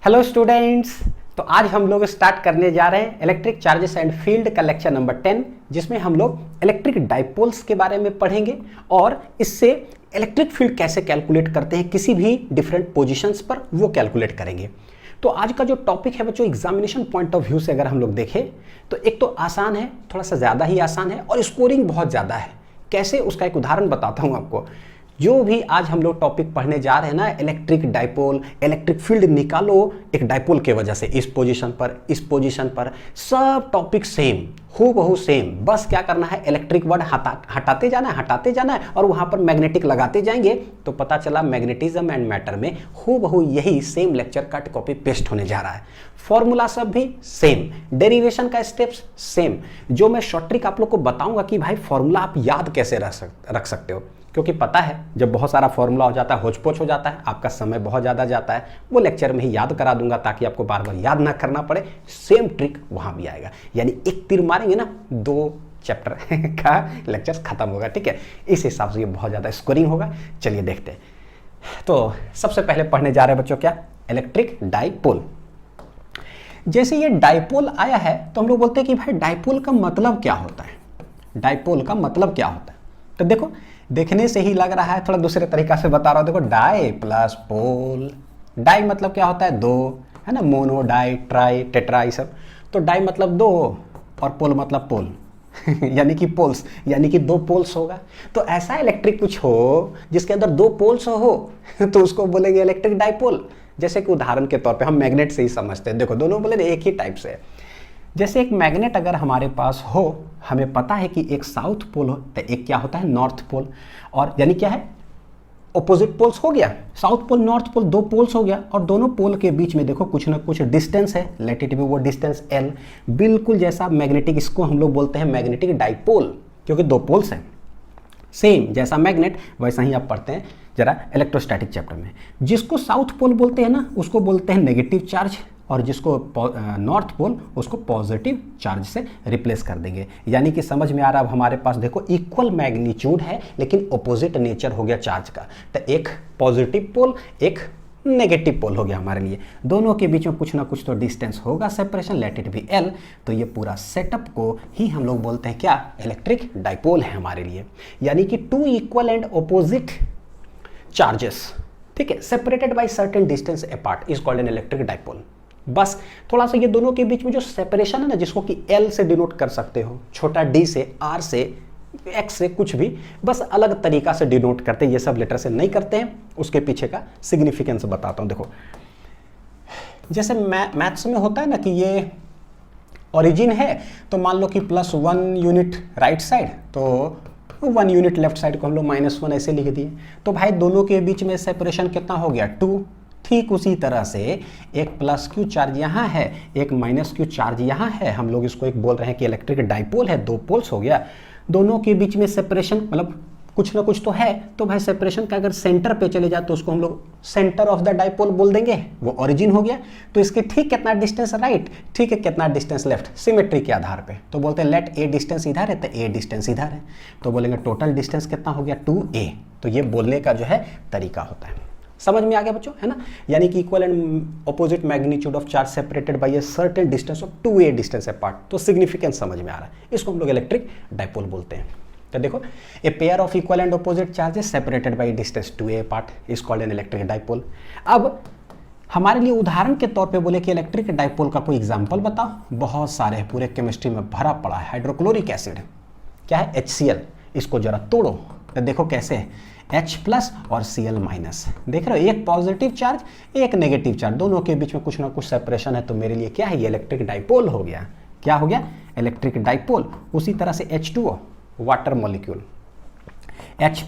Hello students. तो आज हम लोग स्टार्ट करने जा रहे हैं इलेक्ट्रिक चार्जेस एंड फील्ड का लेक्चर नंबर 10, जिसमें हम लोग इलेक्ट्रिक डाइपोल्स के बारे में पढ़ेंगे और इससे इलेक्ट्रिक फील्ड कैसे कैलकुलेट करते हैं किसी भी डिफरेंट पोजीशंस पर, वो कैलकुलेट करेंगे। तो आज का जो टॉपिक है बच्चों, एग्जामिनेशन पॉइंट ऑफ व्यू से अगर हम लोग देखें तो एक तो आसान है, थोड़ा सा ज़्यादा ही आसान है और स्कोरिंग बहुत ज़्यादा है। कैसे, उसका एक उदाहरण बताता हूँ आपको। जो भी आज हम लोग टॉपिक पढ़ने जा रहे हैं ना, इलेक्ट्रिक डाइपोल, इलेक्ट्रिक फील्ड निकालो एक डाइपोल के वजह से, इस पोजीशन पर सब टॉपिक सेम, हूबहू सेम। बस क्या करना है, इलेक्ट्रिक वर्ड हटाते जाना है और वहां पर मैग्नेटिक लगाते जाएंगे तो पता चला मैग्नेटिज्म एंड मैटर में हूबहू यही same lecture cut copy paste होने जा रहा है। फॉर्मूला सब भी सेम, डेरिवेशन का स्टेप्स सेम। जो मैं शॉर्ट ट्रिक आप लोग को बताऊंगा कि भाई फॉर्मूला आप याद कैसे रख सकते हो, क्योंकि पता है जब बहुत सारा फॉर्मूला हो जाता है, होचपोच हो जाता है, आपका समय बहुत ज़्यादा जाता है। वो लेक्चर में ही याद करा दूंगा ताकि आपको बार बार याद ना करना पड़े। सेम ट्रिक वहाँ भी आएगा, यानी एक तीर मारेंगे ना, 2 चैप्टर का लेक्चर खत्म होगा। ठीक है, इस हिसाब से ये बहुत ज़्यादा स्कोरिंग होगा। चलिए देखते हैं। तो सबसे पहले पढ़ने जा रहे हैं बच्चों क्या, इलेक्ट्रिक डाइपोल। जैसे ये डाइपोल आया है तो हम लोग बोलते हैं कि भाई डाइपोल का मतलब क्या होता है, डाइपोल का मतलब क्या होता है। तो देखो, देखने से ही लग रहा है, थोड़ा दूसरे तरीका से बता रहा हूं। देखो, डाई प्लस पोल, डाई मतलब क्या होता है, 2, है ना, मोनो, डाई, ट्राई, टेट्रा, ये सब। तो डाई मतलब 2 और पोल मतलब पोल यानी कि पोल्स, यानी कि 2 पोल्स होगा। तो ऐसा इलेक्ट्रिक कुछ हो जिसके अंदर 2 पोल्स हो तो उसको बोलेंगे इलेक्ट्रिक डाइपोल। जैसे कि उदाहरण के तौर पे हम मैग्नेट से ही समझते हैं। देखो, दोनों बोले एक ही टाइप से। जैसे एक मैग्नेट अगर हमारे पास हो, हमें पता है कि एक साउथ पोल हो तो एक क्या होता है, नॉर्थ पोल। और यानी क्या है, ऑपोजिट पोल्स हो गया, south pole north pole, 2 poles हो गया। और दोनों पोल के बीच में देखो कुछ ना कुछ डिस्टेंस है, लेट इट बी वो डिस्टेंस L। बिल्कुल जैसा मैग्नेटिक, इसको हम लोग बोलते हैं मैग्नेटिक डाइपोल, क्योंकि 2 पोल्स हैं। सेम जैसा मैग्नेट वैसा ही आप पढ़ते हैं जरा इलेक्ट्रोस्टैटिक चैप्टर में। जिसको साउथ पोल बोलते हैं ना, उसको बोलते हैं नेगेटिव चार्ज, और जिसको नॉर्थ पोल उसको पॉजिटिव चार्ज से रिप्लेस कर देंगे। यानी कि समझ में आ रहा है, अब हमारे पास देखो इक्वल मैग्नीट्यूड है लेकिन अपोजिट नेचर हो गया चार्ज का। तो एक पॉजिटिव पोल, एक नेगेटिव पोल हो गया हमारे लिए। दोनों के बीच में कुछ ना कुछ तो डिस्टेंस होगा, separation, late it B L। तो ये पूरा सेटअप को ही हम लोग बोलते हैं क्या, इलेक्ट्रिक डाइपोल है हमारे लिए। यानी कि 2 इक्वल एंड अपोजिट चार्जेस, ठीक है, separated by certain distance apart is called an electric dipole. बस थोड़ा सा ये दोनों के बीच में जो सेपरेशन है ना, जिसको कि L से डिनोट कर सकते हो, छोटा d से, R से, X से, कुछ भी, बस अलग तरीका से डिनोट करते हैं, ये सब लेटर से नहीं करते हैं। उसके पीछे का सिग्निफिकेंस बताता हूं। देखो, जैसे मैथ्स में होता है ना कि ये ओरिजिन है, तो मान लो कि +1 यूनिट राइट साइड, तो 1 यूनिट लेफ्ट साइड को हम लोग -1 ऐसे लिख दिए। तो भाई दोनों के बीच में सेपरेशन कितना हो गया, 2। ठीक उसी तरह से एक +Q चार्ज यहाँ है, एक -Q चार्ज यहाँ है। हम लोग इसको एक बोल रहे हैं कि इलेक्ट्रिक डाइपोल है, 2 पोल्स हो गया। दोनों के बीच में सेपरेशन मतलब कुछ ना कुछ तो है। तो भाई सेपरेशन का अगर सेंटर पे चले जाए तो उसको हम लोग सेंटर ऑफ द डाइपोल बोल देंगे, वो ओरिजिन हो गया। तो इसके ठीक कितना डिस्टेंस राइट, ठीक है कितना डिस्टेंस लेफ्ट, सिमेट्री के आधार पे। तो बोलते हैं लेट A डिस्टेंस इधर है तो A डिस्टेंस इधर है, तो बोलेंगे टोटल डिस्टेंस कितना हो गया, 2A। तो ये बोलने का जो है तरीका होता है। समझ में आ गया बच्चों, है ना। यानी कि equal and opposite magnitude of charge separated by a certain distance of 2A distance apart. तो सिग्निफिकेंस समझ में आ रहा है, इसको हम लोग इलेक्ट्रिक डाइपोल बोलते हैं। तो देखो, a pair of equal and opposite charges separated by distance 2A apart is called an electric dipole. अब हमारे लिए उदाहरण के तौर पे बोले कि इलेक्ट्रिक डाइपोल का कोई एग्जाम्पल बताओ। बहुत सारे हैं, पूरे केमिस्ट्री में भरा पड़ा है। हाइड्रोक्लोरिक एसिड क्या है, HCl, इसको जरा तोड़ो तो देखो कैसे है, H+ और Cl-। देख रहे हो, एक पॉजिटिव चार्ज, एक नेगेटिव चार्ज, दोनों के बीच में कुछ ना कुछ सेपरेशन है। तो मेरे लिए क्या है, ये इलेक्ट्रिक डाइपोल हो गया। क्या हो गया, इलेक्ट्रिक डाइपोल। उसी तरह से H2O, water molecule, H+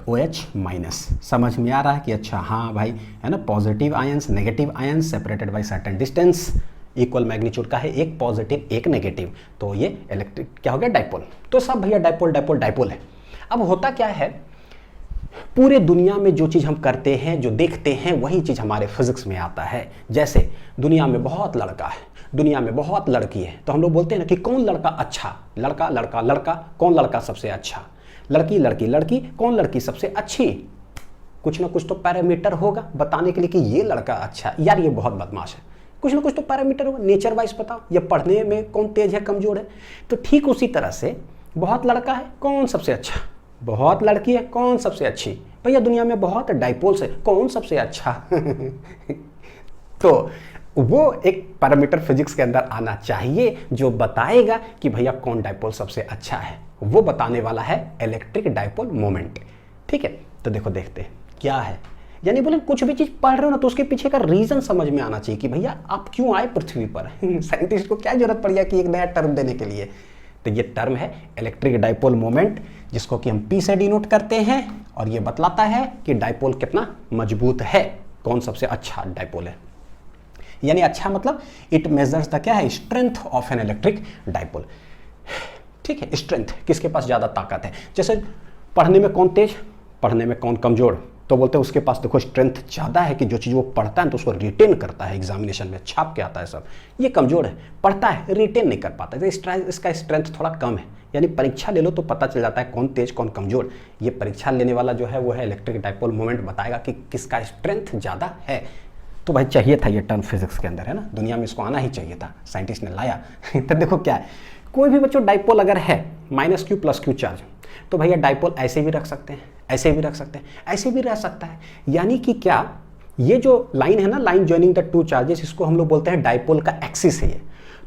OH-। समझ में आ रहा है कि अच्छा हाँ भाई, है ना, positive ions, negative ions, separated by certain distance, equal magnitude का है, एक पॉजिटिव एक नेगेटिव। तो ये इलेक्ट्रिक क्या हो गया, डाइपोल। तो सब भैया डाइपोल डाइपोल डाइपोल है। अब होता क्या है, पूरे दुनिया में जो चीज़ हम करते हैं, जो देखते हैं, वही चीज़ हमारे फिजिक्स में आता है। जैसे दुनिया में बहुत लड़का है, दुनिया में बहुत लड़की है, तो हम लोग बोलते हैं ना कि कौन लड़का अच्छा, लड़का लड़का लड़का, कौन लड़का सबसे अच्छा, लड़की लड़की लड़की, कौन लड़की सबसे अच्छी। कुछ ना कुछ तो पैरामीटर होगा बताने के लिए कि ये लड़का अच्छा यार, ये बहुत बदमाश है, कुछ ना कुछ तो पैरामीटर होगा। नेचर वाइज बताओ ये पढ़ने में कौन तेज है कमजोर है। तो ठीक उसी तरह से बहुत लड़का है कौन सबसे अच्छा, बहुत लड़की है कौन सबसे अच्छी। भैया दुनिया में बहुत डाइपोल्स है कौन सबसे अच्छा तो वो एक पैरामीटर फिजिक्स के अंदर आना चाहिए जो बताएगा कि भैया कौन डाइपोल सबसे अच्छा है। वो बताने वाला है इलेक्ट्रिक डाइपोल मोमेंट। ठीक है, तो देखो देखते हैं क्या है। यानी बोले कुछ भी चीज पढ़ रहे हो ना तो उसके पीछे का रीजन समझ में आना चाहिए कि भैया आप क्यों आए पृथ्वी पर साइंटिस्ट को क्या जरूरत पड़ गया कि एक नया टर्म देने के लिए। तो ये टर्म है इलेक्ट्रिक डाइपोल मोमेंट, जिसको कि हम पी से डिनोट करते हैं, और ये बतलाता है कि डाइपोल कितना मजबूत है, कौन सबसे अच्छा डाइपोल है। यानी अच्छा मतलब इट मेजर्स द क्या है, strength of an electric dipole. ठीक है, स्ट्रेंथ, किसके पास ज्यादा ताकत है। जैसे पढ़ने में कौन तेज, पढ़ने में कौन कमजोर, तो बोलते हैं उसके पास देखो स्ट्रेंथ ज़्यादा है कि जो चीज़ वो पढ़ता है तो उसको रिटेन करता है, एग्जामिनेशन में छाप के आता है सब। ये कमजोर है, पढ़ता है रिटेन नहीं कर पाता, तो इसका स्ट्रेंथ थोड़ा कम है। यानी परीक्षा ले लो तो पता चल जाता है कौन तेज कौन कमजोर। ये परीक्षा लेने वाला जो है वो है इलेक्ट्रिक डाइपोल मोमेंट, बताएगा कि किसका स्ट्रेंथ ज़्यादा है। तो भाई चाहिए था ये टर्म फिजिक्स के अंदर, है ना, दुनिया में इसको आना ही चाहिए था, साइंटिस्ट ने लाया तो देखो क्या है, कोई भी बच्चों डाइपोल अगर है minus Q plus Q charge, तो भैया डाइपोल ऐसे भी रख सकते हैं, ऐसे भी रख सकते हैं, ऐसे भी रह सकता है। यानी कि क्या, ये जो लाइन है ना, line joining the two charges, इसको हम लोग बोलते हैं डाइपोल का एक्सिस है ये।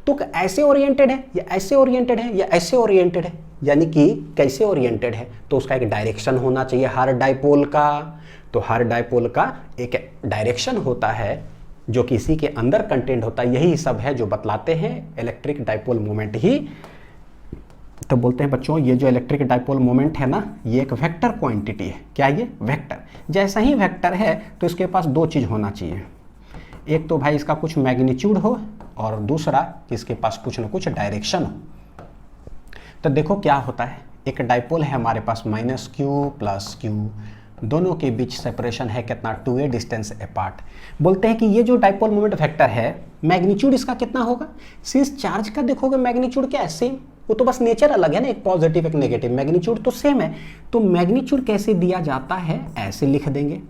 तो ऐसे ओरिएंटेड है या ऐसे ओरिएंटेड है या ऐसे ओरिएंटेड है, यानी कि कैसे ओरिएंटेड है तो उसका एक डायरेक्शन होना चाहिए हर डाइपोल का। तो हर डाइपोल का एक डायरेक्शन होता है जो कि इसी के अंदर कंटेंट होता है। यही सब है जो बतलाते हैं इलेक्ट्रिक डाइपोल मोमेंट ही। तो बोलते हैं बच्चों ये जो इलेक्ट्रिक डाइपोल मोमेंट है ना, ये एक वेक्टर क्वांटिटी है। क्या ये वेक्टर, जैसा ही वेक्टर है तो इसके पास दो चीज़ होना चाहिए, एक तो भाई इसका कुछ मैग्नीट्यूड हो और दूसरा कि इसके पास कुछ ना कुछ डायरेक्शन हो। तो देखो क्या होता है, एक डाइपोल है हमारे पास माइनस क्यू प्लस क्यू, दोनों के बीच सेपरेशन है कितना, 2a डिस्टेंस अपार्ट। बोलते हैं कि ये जो डाइपोल मोमेंट वेक्टर है, मैग्नीट्यूड इसका कितना होगा। इस चार्ज का देखोगे मैग्नीट्यूड क्या है, सेम, वो तो बस नेचर अलग है ना, एक पॉजिटिव एक नेगेटिव, मैग्नीट्यूड तो सेम है। तो मैग्नीट्यूड कैसे दिया जाता है, ऐसे लिख देंगे।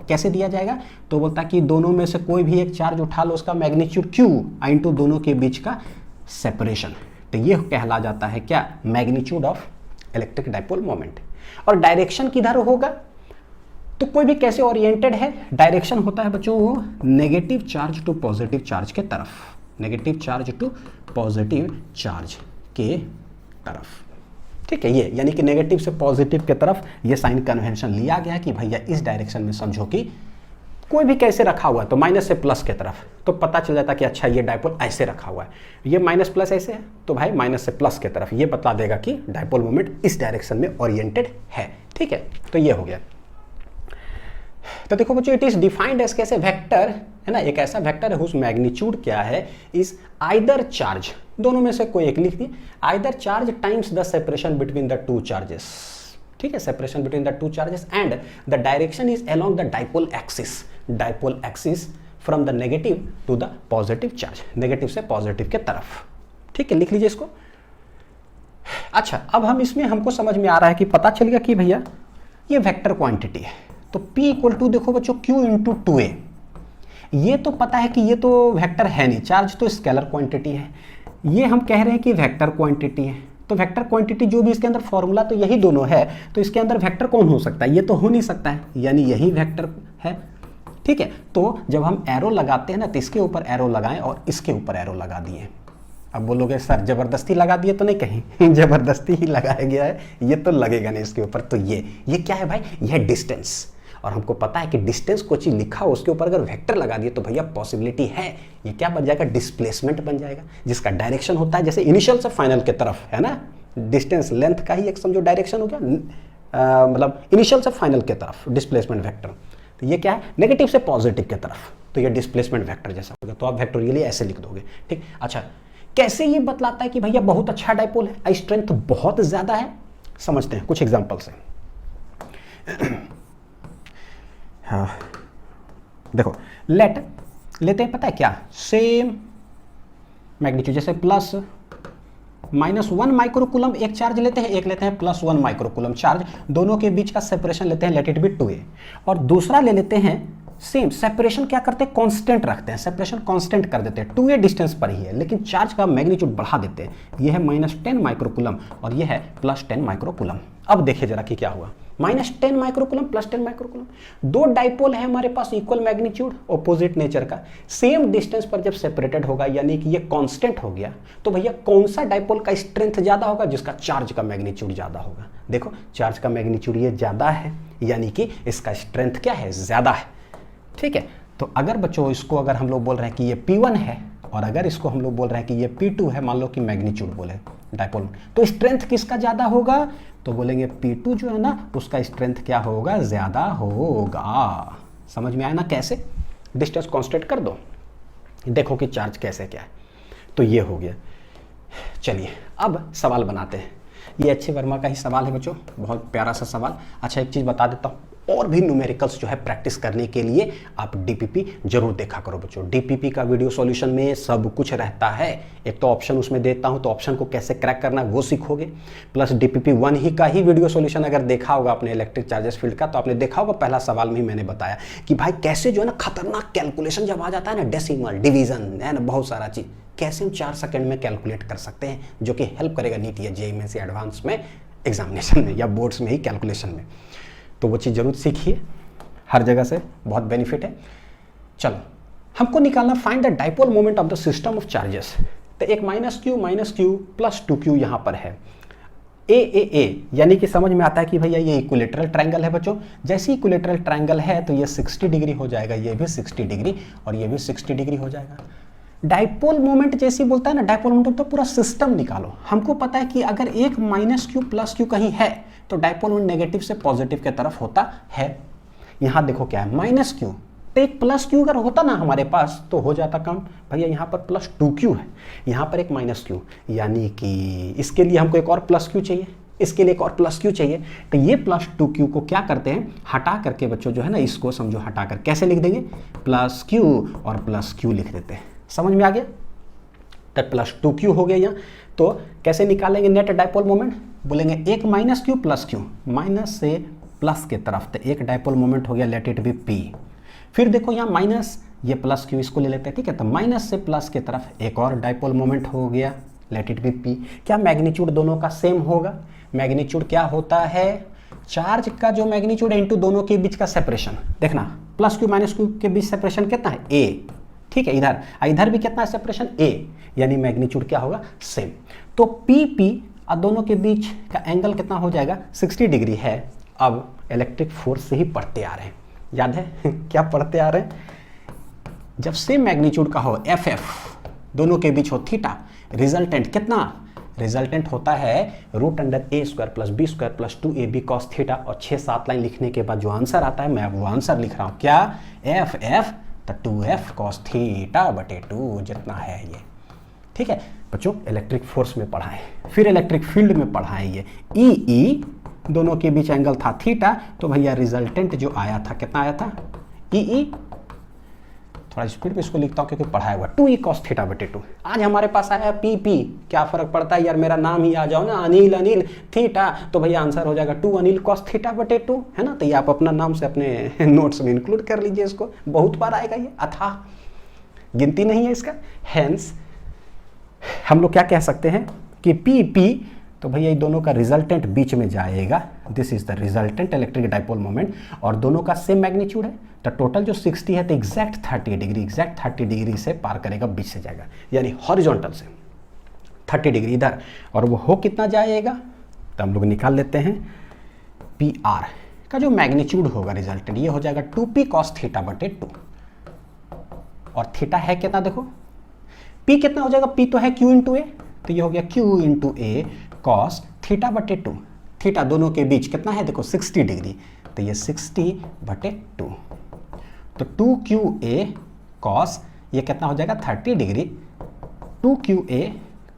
कैसे दिया जाएगा, तो बोलता है कि दोनों में से कोई भी एक चार्ज उठा लो, उसका मैग्नीट्यूड Q इनटू दोनों के बीच का सेपरेशन। तो ये कहला जाता है क्या, magnitude of electric dipole moment. और डायरेक्शन किधर होगा, तो कोई भी कैसे ओरिएंटेड है, डायरेक्शन होता है बच्चों वो negative charge to positive charge के तरफ, negative charge to positive charge के तरफ। ठीक है, ये यानी कि नेगेटिव से पॉजिटिव के तरफ ये साइन कन्वेंशन लिया गया कि भैया इस डायरेक्शन में समझो कि कोई भी कैसे रखा हुआ है, तो माइनस से प्लस के तरफ, तो पता चल जाता कि अच्छा ये डाइपोल ऐसे रखा हुआ है, ये माइनस प्लस ऐसे है तो भाई माइनस से प्लस के तरफ, ये बता देगा कि डाइपोल मोमेंट इस डायरेक्शन में ओरिएंटेड है। ठीक है, तो ये हो गया। तो देखो बच्चों, इट इज डिफाइंड एज कैसे वेक्टर, है ना, एक ऐसा वेक्टर है हुज मैग्नीट्यूड क्या है, इज आइदर चार्ज, दोनों में से कोई एक लिख दिए, either charge times the separation between the two charges. ठीक है, separation between the two charges and the direction is along the dipole axis, dipole axis from the negative to the positive charge, negative से positive के तरफ। ठीक है, लिख लीजिए इसको। अच्छा, अब हम इसमें हमको समझ में आ रहा है कि पता चल गया कि भैया ये वेक्टर क्वांटिटी है, तो P इक्वल टू देखो बच्चों Q इंटू 2a। ये तो पता है कि ये तो वेक्टर है नहीं, चार्ज तो स्केलर क्वांटिटी है, ये हम कह रहे हैं कि वेक्टर क्वांटिटी है। तो वेक्टर क्वांटिटी जो भी इसके अंदर फॉर्मूला तो यही दोनों है, तो इसके अंदर वेक्टर कौन हो सकता है, ये तो हो नहीं सकता है, यानी यही वेक्टर है। ठीक है, तो जब हम एरो लगाते हैं ना, तो इसके ऊपर एरो लगाएं और इसके ऊपर एरो लगा दिए। अब बोलोगे सर जबरदस्ती लगा दिए, तो नहीं, कहीं जबरदस्ती ही लगाया गया है, ये तो लगेगा नहीं इसके ऊपर। तो ये क्या है भाई, यह डिस्टेंस, और हमको पता है कि डिस्टेंस को चीज लिखा हो उसके ऊपर अगर वेक्टर लगा दिए तो भैया पॉसिबिलिटी है, ये क्या बन जाएगा, डिस्प्लेसमेंट बन जाएगा, जिसका डायरेक्शन होता है जैसे इनिशियल से फाइनल के तरफ, है ना, डिस्टेंस लेंथ का ही एक समझो डायरेक्शन हो गया, मतलब इनिशियल से फाइनल के तरफ डिस्प्लेसमेंट वेक्टर। तो ये क्या है, नेगेटिव से पॉजिटिव के तरफ, तो ये डिस्प्लेसमेंट वेक्टर जैसा हो गया, तो आप वेक्टोरियली ऐसे लिख दोगे। ठीक, अच्छा कैसे ये बतलाता है कि भैया बहुत अच्छा डाइपोल है, स्ट्रेंथ बहुत ज्यादा है, समझते हैं कुछ एग्जांपल से। हाँ देखो, लेते हैं, पता है क्या, सेम मैग्नीट्यूड, जैसे प्लस -1 माइक्रोकूलम एक चार्ज लेते हैं, एक लेते हैं +1 माइक्रोकूलम चार्ज, दोनों के बीच का सेपरेशन लेते हैं लेट इट बी 2a, और दूसरा ले लेते हैं सेम सेपरेशन क्या करते हैं, कांस्टेंट रखते हैं, सेपरेशन कांस्टेंट कर देते हैं, 2a डिस्टेंस पर ही है लेकिन चार्ज का मैग्नीट्यूड बढ़ा देते हैं, ये है -10 माइक्रोकूलम और ये है +10 माइक्रोकूलम। अब देखिए जरा कि क्या हुआ, -10 माइक्रोकूलम +10 माइक्रोकूलम, दो डाइपोल है हमारे पास इक्वल मैग्नीट्यूड ऑपोजिट नेचर का, सेम डिस्टेंस पर जब सेपरेटेड होगा यानी कि ये कांस्टेंट हो गया, तो भैया कौन सा डाइपोल का स्ट्रेंथ ज्यादा होगा, जिसका चार्ज का मैग्नीट्यूड ज्यादा होगा। देखो चार्ज का मैग्नीट्यूड ये ज्यादा है यानी कि इसका स्ट्रेंथ क्या है, ज्यादा है। ठीक है, तो अगर बच्चों इसको अगर हम लोग बोल रहे हैं कि ये P1 है और अगर इसको हम लोग बोल रहे हैं कि ये P2 है, मान लो कि मैग्नीट्यूड बोले डाइपोल, तो स्ट्रेंथ किसका ज्यादा होगा, तो बोलेंगे P2 जो है ना उसका स्ट्रेंथ क्या होगा, ज्यादा होगा। समझ में आया ना कैसे, डिस्टेंस कांस्टेंट कर दो, देखो कि चार्ज कैसे क्या है। तो ये हो गया। चलिए अब सवाल बनाते हैं, ये अच्छे वर्मा का ही सवाल है बच्चों, बहुत प्यारा सा सवाल। अच्छा एक चीज बता देता हूँ, और भी न्यूमेरिकल्स जो है प्रैक्टिस करने के लिए आप डीपीपी जरूर देखा करो बच्चों। डीपीपी का वीडियो सॉल्यूशन में सब कुछ रहता है, एक तो ऑप्शन उसमें देता हूं तो ऑप्शन को कैसे क्रैक करना है वो सीखोगे, प्लस डीपीपी 1 ही का ही वीडियो सॉल्यूशन अगर देखा होगा आपने इलेक्ट्रिक चार्जेस फील्ड का, तो आपने देखा होगा पहला सवाल में ही मैंने बताया कि भाई कैसे जो है ना खतरनाक कैलकुलेशन जब आ जाता है ना, डेसिमल डिवीजन है ना, बहुत सारा चीज कैसे हम 4 सेकंड में कैलकुलेट कर सकते हैं, जो कि हेल्प करेगा नीट या जेईई मेंस या एडवांस में एग्जामिनेशन में या बोर्ड्स में ही कैलकुलेशन में। तो वो चीज़ जरूर सीखिए, हर जगह से बहुत बेनिफिट है। चलो हमको निकालना find the dipole moment of the system of charges. तो एक -q प्लस 2q यहाँ पर है, ए यानी कि समझ में आता है कि भैया ये इक्विलेटरल ट्रायंगल है बच्चों। जैसे इक्विलेटरल ट्रायंगल है तो ये 60 डिग्री हो जाएगा, ये भी 60 डिग्री और ये भी 60 डिग्री हो जाएगा। डाइपोल मोमेंट जैसे बोलता है ना, डाइपोल मोमेंट तो पूरा सिस्टम निकालो। हमको पता है कि अगर एक -q प्लस q कहीं है तो डाइपोल मोमेंट नेगेटिव से पॉजिटिव की तरफ होता है। यहाँ देखो क्या है, -q, तो एक +q अगर होता ना हमारे पास तो हो जाता काम। भैया यहाँ पर +2q है, यहाँ पर एक -q, यानी कि इसके लिए हमको एक और +q चाहिए, इसके लिए एक और +q चाहिए। तो ये +2q को क्या करते हैं, हटा करके बच्चों जो है ना इसको समझो हटा कर कैसे लिख देंगे, +q और +q लिख देते हैं। समझ में आ गया, तो +2q हो गया यहाँ। तो कैसे निकालेंगे नेट डाइपोल मोमेंट, बोलेंगे एक -q प्लस q, माइनस से प्लस के तरफ, तो एक डाइपोल मोमेंट हो गया लेट इट बी p। फिर देखो यहाँ माइनस, ये +q इसको ले लेते हैं, ठीक है, तो माइनस से प्लस के तरफ एक और डाइपोल मोमेंट हो गया लेट इट बी p। क्या मैग्नीट्यूड दोनों का सेम होगा, मैग्नीट्यूड क्या होता है, चार्ज का जो मैग्नीट्यूड है इनटू दोनों के बीच का सेपरेशन। देखना +q -q के बीच सेपरेशन कितना है, a, ठीक है, इधर भी कितना है सेपरेशन, a, यानी मैग्नीट्यूड क्या होगा, सेम। तो PP और दोनों के बीच का एंगल कितना हो जाएगा, 60 डिग्री है। अब इलेक्ट्रिक फोर्स से ही पढ़ते आ रहे हैं, याद है क्या पढ़ते आ रहे हैं, जब सेम मैग्नीट्यूड का हो FF, दोनों के बीच हो थीटा, रिजल्टेंट कितना, रिजल्टेंट होता है √a² + b² + 2ab cos theta. और 6-7 लाइन लिखने के बाद जो आंसर आता है मैं वो आंसर लिख रहा हूँ, क्या, FF तो 2f cos θ/2 जितना है ये। ठीक है बच्चों, इलेक्ट्रिक फोर्स में पढ़ा है, फिर इलेक्ट्रिक फील्ड में पढ़ा है ये E दोनों के बीच एंगल था थीटा, तो भैया रिजल्टेंट जो आया था कितना आया था, E, थोड़ा स्पीड पे इसको लिखता हूँ क्योंकि पढ़ाया हुआ, 2e cos θ/2। आज हमारे पास आया PP, क्या फर्क पड़ता है यार, मेरा नाम ही आ जाओ ना, अनिल थीटा, तो भैया आंसर हो जाएगा 2 अनिल cos θ/2, है ना। तो ये आप अपना नाम से अपने नोट्स में इंक्लूड कर लीजिए, इसको बहुत बार आएगा ये, अथाह गिनती नहीं है इसका। हेंस हम लोग क्या कह सकते हैं कि PP, तो भैया ये दोनों का रिजल्टेंट बीच में जाएगा, this is the resultant electric dipole moment, और दोनों का सेम मैग्नीट्यूड है, तो टोटल जो 60 है तो एग्जैक्ट 30 डिग्री से पार करेगा, बीच से जाएगा, यानी हॉरिजॉन्टल से 30 डिग्री इधर, और वो हो कितना जाएगा, तो हम लोग निकाल लेते हैं PR का जो मैग्नीट्यूड होगा रिजल्टेंट, ये हो जाएगा 2p cos θ/2, और थीटा है कितना, देखो P कितना हो जाएगा, P तो है Q × A, तो ये हो गया Q × A cos θ/2। थीटा दोनों के बीच कितना है, देखो 60 डिग्री, तो ये 60/2, तो 2QA cos, ये कितना हो जाएगा 30 डिग्री, 2QA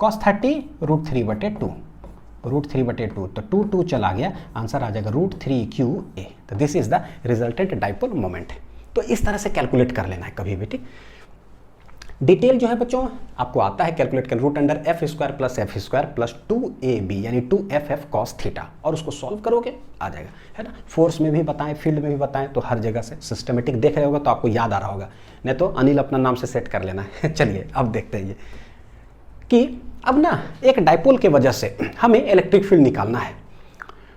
cos 30 √3/2, √3/2, तो 2 चला गया, आंसर आ जाएगा √3QA। तो this is the resultant dipole moment. तो इस तरह से कैलकुलेट कर लेना है कभी भी, ठीक। डिटेल जो है बच्चों आपको आता है, कैलकुलेट कर root under F square plus 2ab यानी 2ff cos थीटा, और उसको सॉल्व करोगे आ जाएगा, है ना। फोर्स में भी बताएं, फील्ड में भी बताएं, तो हर जगह से सिस्टमेटिक देख रहे होगा तो आपको याद आ रहा होगा, नहीं तो अनिल अपना नाम से सेट कर लेना है। चलिए अब देखते हैं ये कि अब ना एक डाइपोल के वजह से हमें इलेक्ट्रिक फील्ड निकालना है।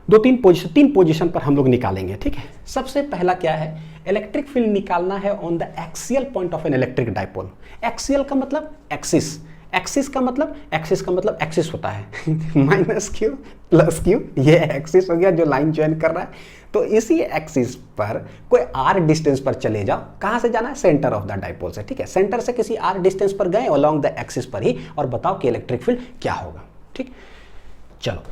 तीन पोजीशन पर हम लोग निकालेंगे, ठीक है। सबसे पहला क्या है, इलेक्ट्रिक फील्ड निकालना है on the axial point of an electric dipole. Axial का मतलब एक्सिस, एक्सिस का मतलब एक्सिस होता है माइनस क्यू प्लस क्यू, ये एक्सिस हो गया जो लाइन ज्वाइन कर रहा है। तो इसी एक्सिस पर कोई आर डिस्टेंस पर चले जाओ, कहां से जाना है, सेंटर ऑफ द डाइपोल से, ठीक है। सेंटर से किसी आर डिस्टेंस पर गए अलोंग द एक्सिस पर ही, और बताओ कि इलेक्ट्रिक फील्ड क्या होगा, ठीक। चलो,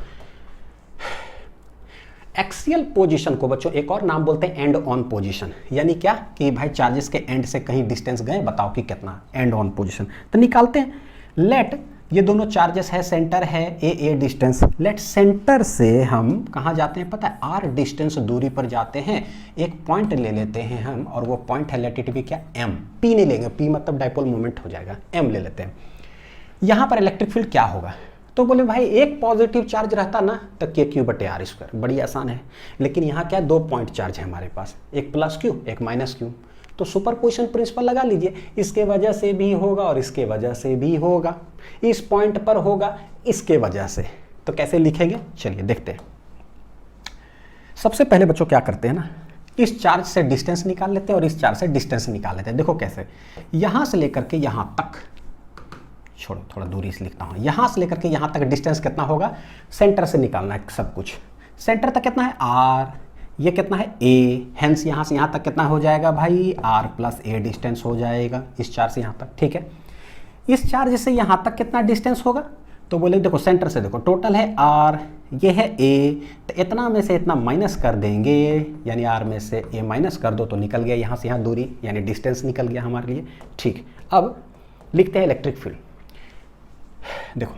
एक्सियल पोजीशन को बच्चों एक और नाम बोलते हैं एंड ऑन पोजीशन, यानी क्या कि भाई चार्जेस के एंड से कहीं डिस्टेंस गए, बताओ कि कितना, एंड ऑन पोजीशन। तो निकालते हैं, लेट ये दोनों चार्जेस है, सेंटर है ए डिस्टेंस, लेट सेंटर से हम कहाँ जाते हैं पता है, आर डिस्टेंस दूरी पर जाते हैं, एक पॉइंट ले लेते हैं हम, और वो पॉइंट है लेट इट बी क्या, एम, पी नहीं लेंगे, पी मतलब डाइपोल मोमेंट हो जाएगा, एम ले लेते हैं। यहाँ पर इलेक्ट्रिक फील्ड क्या होगा, तो बोले भाई एक पॉजिटिव चार्ज रहता ना तो KQ/R², बड़ी आसान है। लेकिन यहाँ क्या, दो पॉइंट चार्ज है हमारे पास, एक प्लस क्यू एक माइनस क्यू, तो सुपरपोजिशन प्रिंसिपल लगा लीजिए, इसके वजह से भी होगा और इसके वजह से भी होगा, इस पॉइंट पर होगा इसके वजह से। तो कैसे लिखेंगे, चलिए देखते हैं। सबसे पहले बच्चों क्या करते हैं ना, इस चार्ज से डिस्टेंस निकाल लेते हैं और इस चार्ज से डिस्टेंस निकाल लेते हैं। देखो कैसे, यहां से लेकर के यहां तक, छोड़ो थोड़ा दूरी से लिखता हूँ, यहाँ से लेकर के यहाँ तक डिस्टेंस कितना होगा, सेंटर से निकालना है सब कुछ, सेंटर तक कितना है R, ये कितना है A, हेंस यहाँ से यहाँ तक कितना हो जाएगा भाई R+A डिस्टेंस हो जाएगा इस चार्ज से यहाँ तक, ठीक है। इस चार्ज से यहाँ तक कितना डिस्टेंस होगा, तो बोले देखो सेंटर से देखो टोटल है R, ये है A, तो इतना में से इतना माइनस कर देंगे, यानी R में से A माइनस कर दो तो निकल गया यहाँ से यहाँ दूरी, यानी डिस्टेंस निकल गया हमारे लिए, ठीक। अब लिखते हैं इलेक्ट्रिक फील्ड। देखो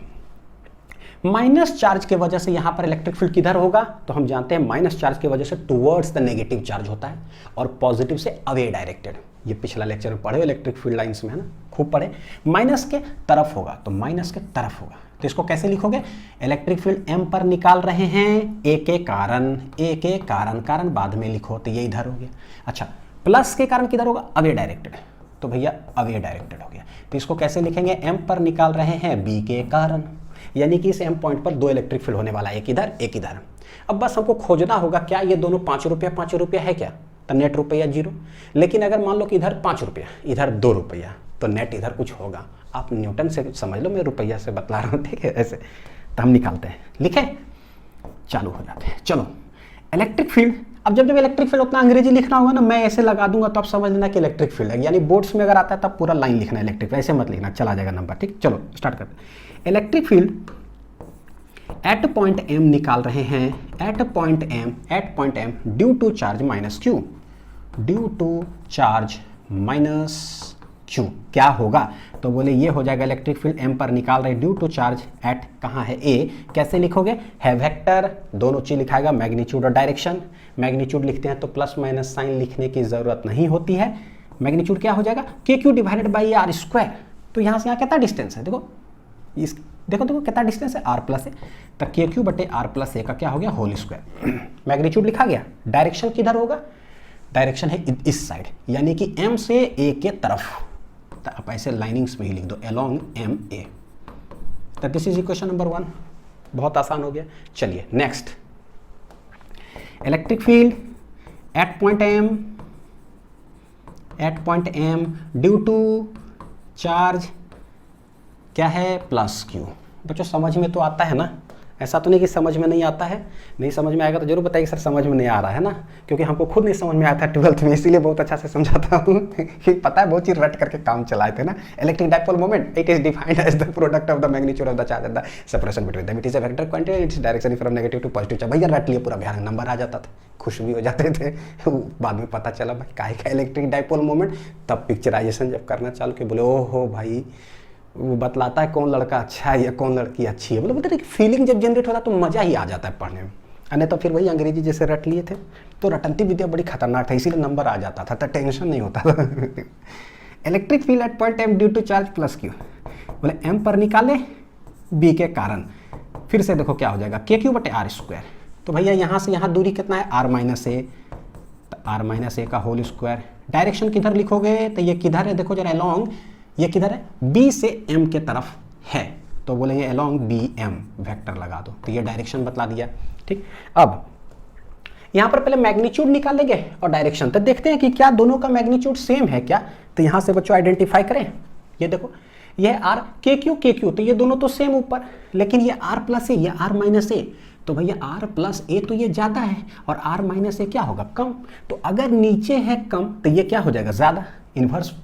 माइनस चार्ज के वजह से यहां पर इलेक्ट्रिक फील्ड किधर होगा, तो हम जानते हैं माइनस चार्ज के वजह से टुवर्ड्स द नेगेटिव चार्ज होता है, और पॉजिटिव से अवे डायरेक्टेड। ये पिछला लेक्चर में पढ़े इलेक्ट्रिक फील्ड लाइंस में, है ना, खूब पढ़े। माइनस के तरफ होगा तो माइनस के तरफ होगा, तो इसको कैसे लिखोगे, इलेक्ट्रिक फील्ड एम पर निकाल रहे हैं, ए के कारण, कारण बाद में लिखो, तो ये इधर हो गया। अच्छा, प्लस के कारण किधर होगा, अवे डायरेक्टेड, तो भैया अवे डायरेक्टेड हो गया। तो इसको कैसे लिखेंगे, एम पर निकाल रहे हैं बी के कारण, यानी कि इस एम पॉइंट पर दो इलेक्ट्रिक फील्ड होने वाला है, एक इधर एक इधर। अब बस हमको खोजना होगा क्या ये दोनों 5 रुपया है क्या, तो नेट रुपया 0। लेकिन अगर मान लो कि इधर 5 रुपया इधर 2 रुपया, तो नेट इधर कुछ होगा। आप न्यूटन से समझ लो, मैं रुपया से बतला रहा हूँ, ठीक है। ऐसे तो हम निकालते हैं, लिखें, चालू हो जाते हैं। चलो, इलेक्ट्रिक फील्ड, अब जब इलेक्ट्रिक फील्ड उतना अंग्रेजी लिखना होगा ना, मैं ऐसे लगा दूंगा तो आप समझ लेना कि इलेक्ट्रिक फील्ड है, यानी बोर्ड्स में अगर आता है तब पूरा लाइन लिखना है इलेक्ट्रिक, ऐसे मत लिखना, चला जाएगा नंबर, ठीक। चलो स्टार्ट करते हैं। Electric field at point M निकाल रहे हैं, at point M due to charge minus Q, due to charge minus Q क्या होगा, तो बोले ये हो जाएगा इलेक्ट्रिक फील्ड एम पर निकाल रहे ड्यू टू चार्ज एट कहाँ है ए, कैसे लिखोगे, है वेक्टर, दोनों चीज लिखाएगा, मैग्नीट्यूड और डायरेक्शन। मैग्नीट्यूड लिखते हैं तो प्लस माइनस साइन लिखने की जरूरत नहीं होती है। मैग्नीट्यूड क्या हो जाएगा, KQ डिवाइडेड बाई R²। तो यहाँ से यहाँ कितना डिस्टेंस है, देखो इस देखो कितना डिस्टेंस है, R+A, तो KQ/R+A का क्या हो गया, होल स्क्वायर। मैग्नीट्यूड लिखा गया। डायरेक्शन किधर होगा, डायरेक्शन है इस साइड, यानी कि M से A के तरफ, तो आप ऐसे लाइनिंग्स में ही लिख दो, अलोंग MA। तो दिस इज इक्वेशन नंबर 1, बहुत आसान हो गया। चलिए next, electric field at point M due to charge क्या है, प्लस क्यू। बच्चों समझ में तो आता है ना, ऐसा तो नहीं कि समझ में नहीं आता है, नहीं समझ में आएगा तो जरूर बताइए सर समझ में नहीं आ रहा है ना, क्योंकि हमको खुद नहीं समझ में आया था 12th में, इसीलिए बहुत अच्छा से समझाता हूँ कि पता है बहुत चीज रट करके काम चलाए थे ना। Electric dipole moment, it is defined as the product of the magnitude of the charge and the separation between them, it is a vector quantity, its direction from negative to positive charge. भैया रट लिए पूरा, Bihar number आ जाता था, खुश भी हो जाते थे। बाद में पता चला भाई काहे का इलेक्ट्रिक डाइपोल मोमेंट, तब पिक्चराइजेशन जब करना चालू किया, बोले ओहो भाई, वो बतलाता है कौन लड़का अच्छा है या कौन लड़की अच्छी है, मतलब एक फीलिंग जब जनरेट होता है तो मज़ा ही आ जाता है पढ़ने में। नहीं तो फिर वही अंग्रेजी जैसे रट लिए थे, तो रटंती विद्या बड़ी खतरनाक था, इसीलिए नंबर आ जाता था, तो टेंशन नहीं होता था। Electric field at point m due to charge plus Q, बोले m पर निकाले b के कारण, फिर से देखो क्या हो जाएगा के क्यू बटे आर स्क्वायर। तो भैया यहाँ से यहाँ दूरी कितना है r माइनस ए, तो r माइनस ए का होल स्क्वायर। डायरेक्शन किधर लिखोगे तो ये किधर है, देखो जरा अलोंग, ये किधर है b से m के तरफ है, तो बोलेंगे अलोंग बी एम वेक्टर लगा दो, तो ये डायरेक्शन बतला दिया। ठीक, अब यहाँ पर पहले मैग्नीट्यूड निकाल लेंगे और डायरेक्शन, तो देखते हैं कि क्या दोनों का मैग्नीट्यूड सेम है क्या। तो यहाँ से बच्चों आइडेंटिफाई करें, ये देखो ये आर के क्यू, तो ये दोनों तो सेम ऊपर, लेकिन ये आर प्लस ए, ये आर माइनस ए, तो भैया आर प्लस ए तो ये ज़्यादा है और आर माइनस ए क्या होगा, कम। तो अगर नीचे है कम तो ये क्या हो जाएगा, ज़्यादा, इन्वर्स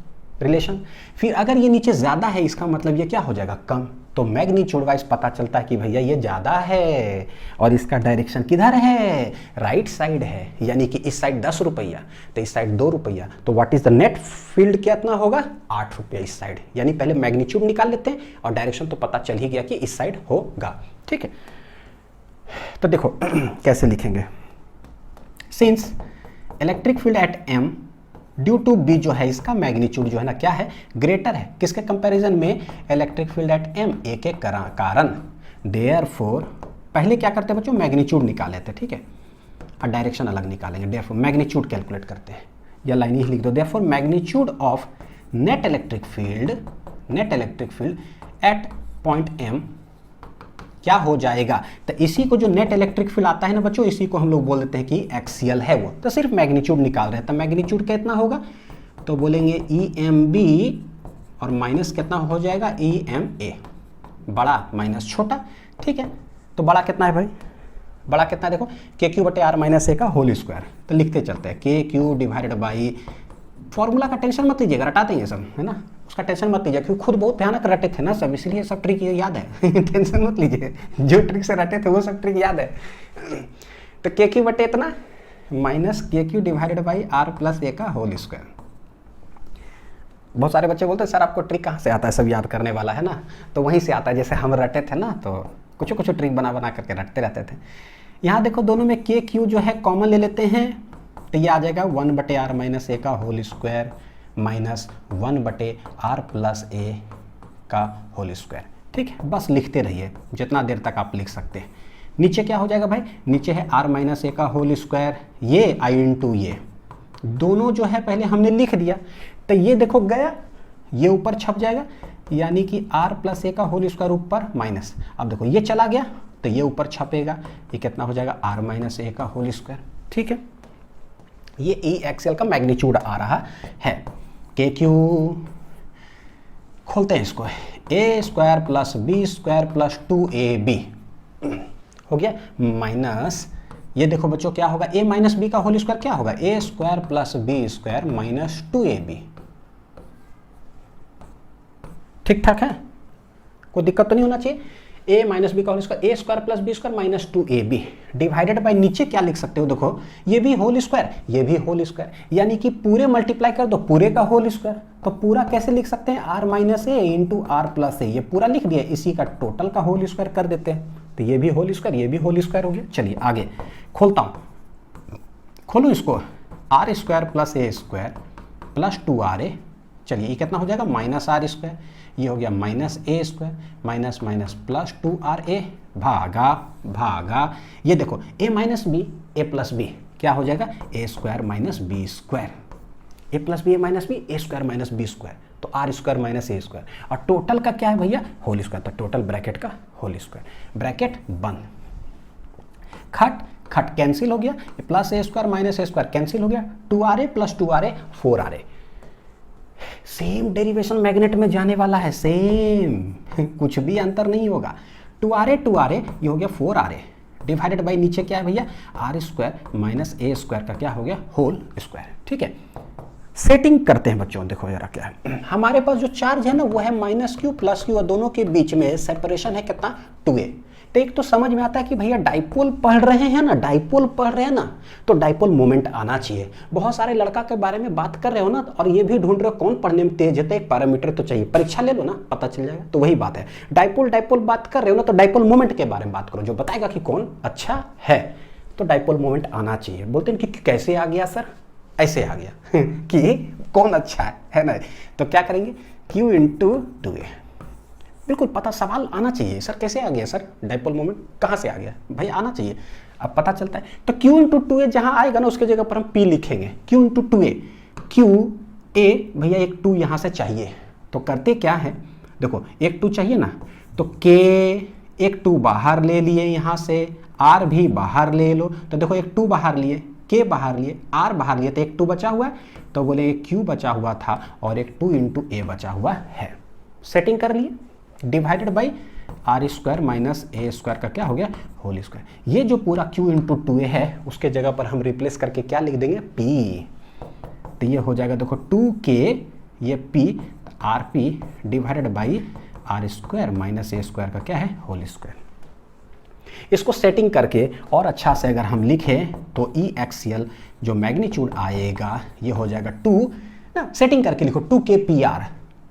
रिलेशन। फिर अगर ये नीचे ज़्यादा है इसका मतलब ये क्या हो जाएगा, कम। तो मैग्नीट्यूड वाइज पता चलता है कि भैया ये ज़्यादा है और इसका डायरेक्शन किधर है, राइट साइड है, यानी कि इस साइड 10 रुपया तो इस साइड 2 रुपया, तो what is the net field कितना होगा, 8 रुपया इस साइड। यानी पहले मैग्नीट्यूड निकाल लेते हैं और डायरेक्शन तो पता चल ही गया कि इस साइड होगा। ठीक है, तो देखो कैसे लिखेंगे, since electric field at m due to B जो है इसका मैग्नीट्यूड जो है ना क्या है, ग्रेटर है, किसके कंपैरिजन में, इलेक्ट्रिक फील्ड एट m ए के कारण, देयरफॉर पहले क्या करते हैं बच्चों, मैग्नीट्यूड निकाले थे, ठीक है, और डायरेक्शन अलग निकालेंगे, देयरफॉर मैग्नीट्यूड कैलकुलेट करते हैं, या लाइन ही लिख दो, therefore magnitude of net electric field at point m क्या हो जाएगा, तो इसी को जो नेट इलेक्ट्रिक फील्ड आता है ना बच्चों, इसी को हम लोग बोल देते हैं कि एक्सियल है वो, तो सिर्फ मैग्नीट्यूड निकाल रहे हैं, तो मैग्नीट्यूड कितना होगा, तो बोलेंगे ई एम बी और माइनस कितना हो जाएगा, ई एम ए, बड़ा माइनस छोटा। ठीक है, तो बड़ा कितना है भाई, बड़ा कितना है देखो, के क्यू बटे आर माइनस ए का होल स्क्वायर, तो लिखते चलते हैं के क्यू डिवाइडेड बाई, फॉर्मूला का टेंशन मत लीजिएगा, रटाते हैं सब है ना, उसका टेंशन मत लीजिए, क्योंकि खुद बहुत भयानक रटे थे ना सब, इसलिए सब ट्रिक याद है टेंशन मत लीजिए, जो ट्रिक से रटे थे वो सब ट्रिक याद है। तो के क्यू बटे इतना minus k q divided by r plus a का होल स्क्वायर। बहुत सारे बच्चे बोलते हैं सर आपको ट्रिक कहाँ से आता है, सब याद करने वाला है ना, तो वहीं से आता है, जैसे हम रटे थे ना तो कुछ ट्रिक बना करके रटते रहते थे। यहाँ देखो दोनों में के क्यू जो है कॉमन ले लेते हैं, तो ये आ जाएगा 1 बटे आर माइनस ए का होल स्क्वायर माइनस 1 बटे आर प्लस ए का होल स्क्वायर। ठीक है, बस लिखते रहिए जितना देर तक आप लिख सकते हैं। नीचे क्या हो जाएगा भाई, नीचे है आर माइनस ए का होल स्क्वायर, ये आई इंटू ये, दोनों जो है पहले हमने लिख दिया, तो ये देखो गया, ये ऊपर छप जाएगा, यानी कि आर प्लस ए का होल स्क्वायर ऊपर माइनस, अब देखो ये चला गया तो ये ऊपर छपेगा, ये कितना हो जाएगा आर माइनस ए का होल स्क्वायर। ठीक है, ये ई एक्सएल का मैग्नीट्यूड आ रहा है। के क्यू खोलते हैं इसको, a square plus B square plus 2ab हो गया, माइनस ये देखो बच्चों क्या होगा, a माइनस बी का होल स्क्वायर क्या होगा, a square plus B square minus 2ab। ठीक ठाक है, कोई दिक्कत तो नहीं होना चाहिए। a माइनस बी का whole square, A square plus B square minus 2ab divided by, नीचे क्या लिख सकते हो देखो, ये भी होल स्क्वायर ये भी होल स्क्वायर, यानी कि पूरे मल्टीप्लाई कर दो पूरे का होल स्क्वायर, तो पूरा कैसे लिख सकते हैं, r minus a into r plus a, ये पूरा लिख दिया, इसी का टोटल का होल स्क्वायर कर देते हैं, तो ये भी होल स्क्वायर ये भी होल स्क्वायर हो गया। चलिए आगे खोलता हूँ, खोलो इसको, आर स्क्वायर प्लस ए स्क्वायर प्लस 2ra, चलिए ये कितना हो जाएगा, माइनस आर स्क्वायर, ये हो गया माइनस ए square minus minus plus 2ra भागा ये देखो a minus b a plus b क्या हो जाएगा, a square minus b square, a plus b a minus b, a square minus b square, तो आर स्क्वायर माइनस ए square, और total का क्या है भैया, होल स्क्वायर, तो टोटल ब्रैकेट का होल स्क्वायर, ब्रैकेट बंद, खट खट कैंसिल हो गया, प्लस ए स्क्वायर माइनस ए स्क्वायर कैंसिल हो गया, 2ra plus 2ra 4ra, same derivation magnet में जाने वाला है, सेम कुछ भी अंतर नहीं होगा, 2ra ये हो गया 4ra डिवाइडेड बाई नीचे क्या है भैया, आर स्क्वायर माइनस ए स्क्वायर का क्या हो गया, होल स्क्वायर। ठीक है, सेटिंग करते हैं बच्चों, देखो जरा क्या है, हमारे पास जो चार्ज है ना वो है माइनस क्यू प्लस क्यू, और दोनों के बीच में सेपरेशन है कितना, 2a। तो एक तो समझ में आता है कि भैया डाइपोल पढ़ रहे हैं ना, डाइपोल पढ़ रहे हैं ना, तो डाइपोल मोमेंट आना चाहिए। बहुत सारे लड़का के बारे में बात कर रहे हो ना, और ये भी ढूंढ रहे हो कौन पढ़ने में तेज है, तो एक पैरामीटर तो चाहिए, परीक्षा ले लो ना पता चल जाएगा। तो वही बात है, डाइपोल बात कर रहे हो ना, तो डाइपोल मोमेंट के बारे में बात करो जो बताएगा कि कौन अच्छा है, तो डाइपोल मोमेंट आना चाहिए। बोलते हैं कि कैसे आ गया सर, ऐसे आ गया कि कौन अच्छा है ना। तो क्या करेंगे, Q इंटू 2a। बिल्कुल पता, सवाल आना चाहिए सर कैसे आ गया सर, डाइपोल मोमेंट कहाँ से आ गया भाई, आना चाहिए, अब पता चलता है। तो Q इंटू 2a जहाँ आएगा ना उसके जगह पर हम P लिखेंगे, Q into 2a। Q a भैया एक 2 यहाँ से चाहिए, तो करते क्या है, देखो एक 2 चाहिए ना, तो K एक 2 बाहर ले लिए यहाँ से, R भी बाहर ले लो, तो देखो एक 2 बाहर लिए, K बाहर लिए, R बाहर लिए, तो एक 2 बचा हुआ है, तो बोले Q बचा हुआ था और एक 2 इंटू a बचा हुआ है। सेटिंग कर लिए, divided by R square minus A square का क्या हो गया, होल स्क्वायर। ये जो पूरा Q इंटू 2a है उसके जगह पर हम रिप्लेस करके क्या लिख देंगे, P। तो ये हो जाएगा देखो 2K, ये P, R P divided by R square minus A square का क्या है, होल स्क्वायर। इसको सेटिंग करके और अच्छा से अगर हम लिखें तो ई एक्सियल जो मैग्नीट्यूड आएगा ये हो जाएगा 2 ना, सेटिंग करके लिखो 2K PR,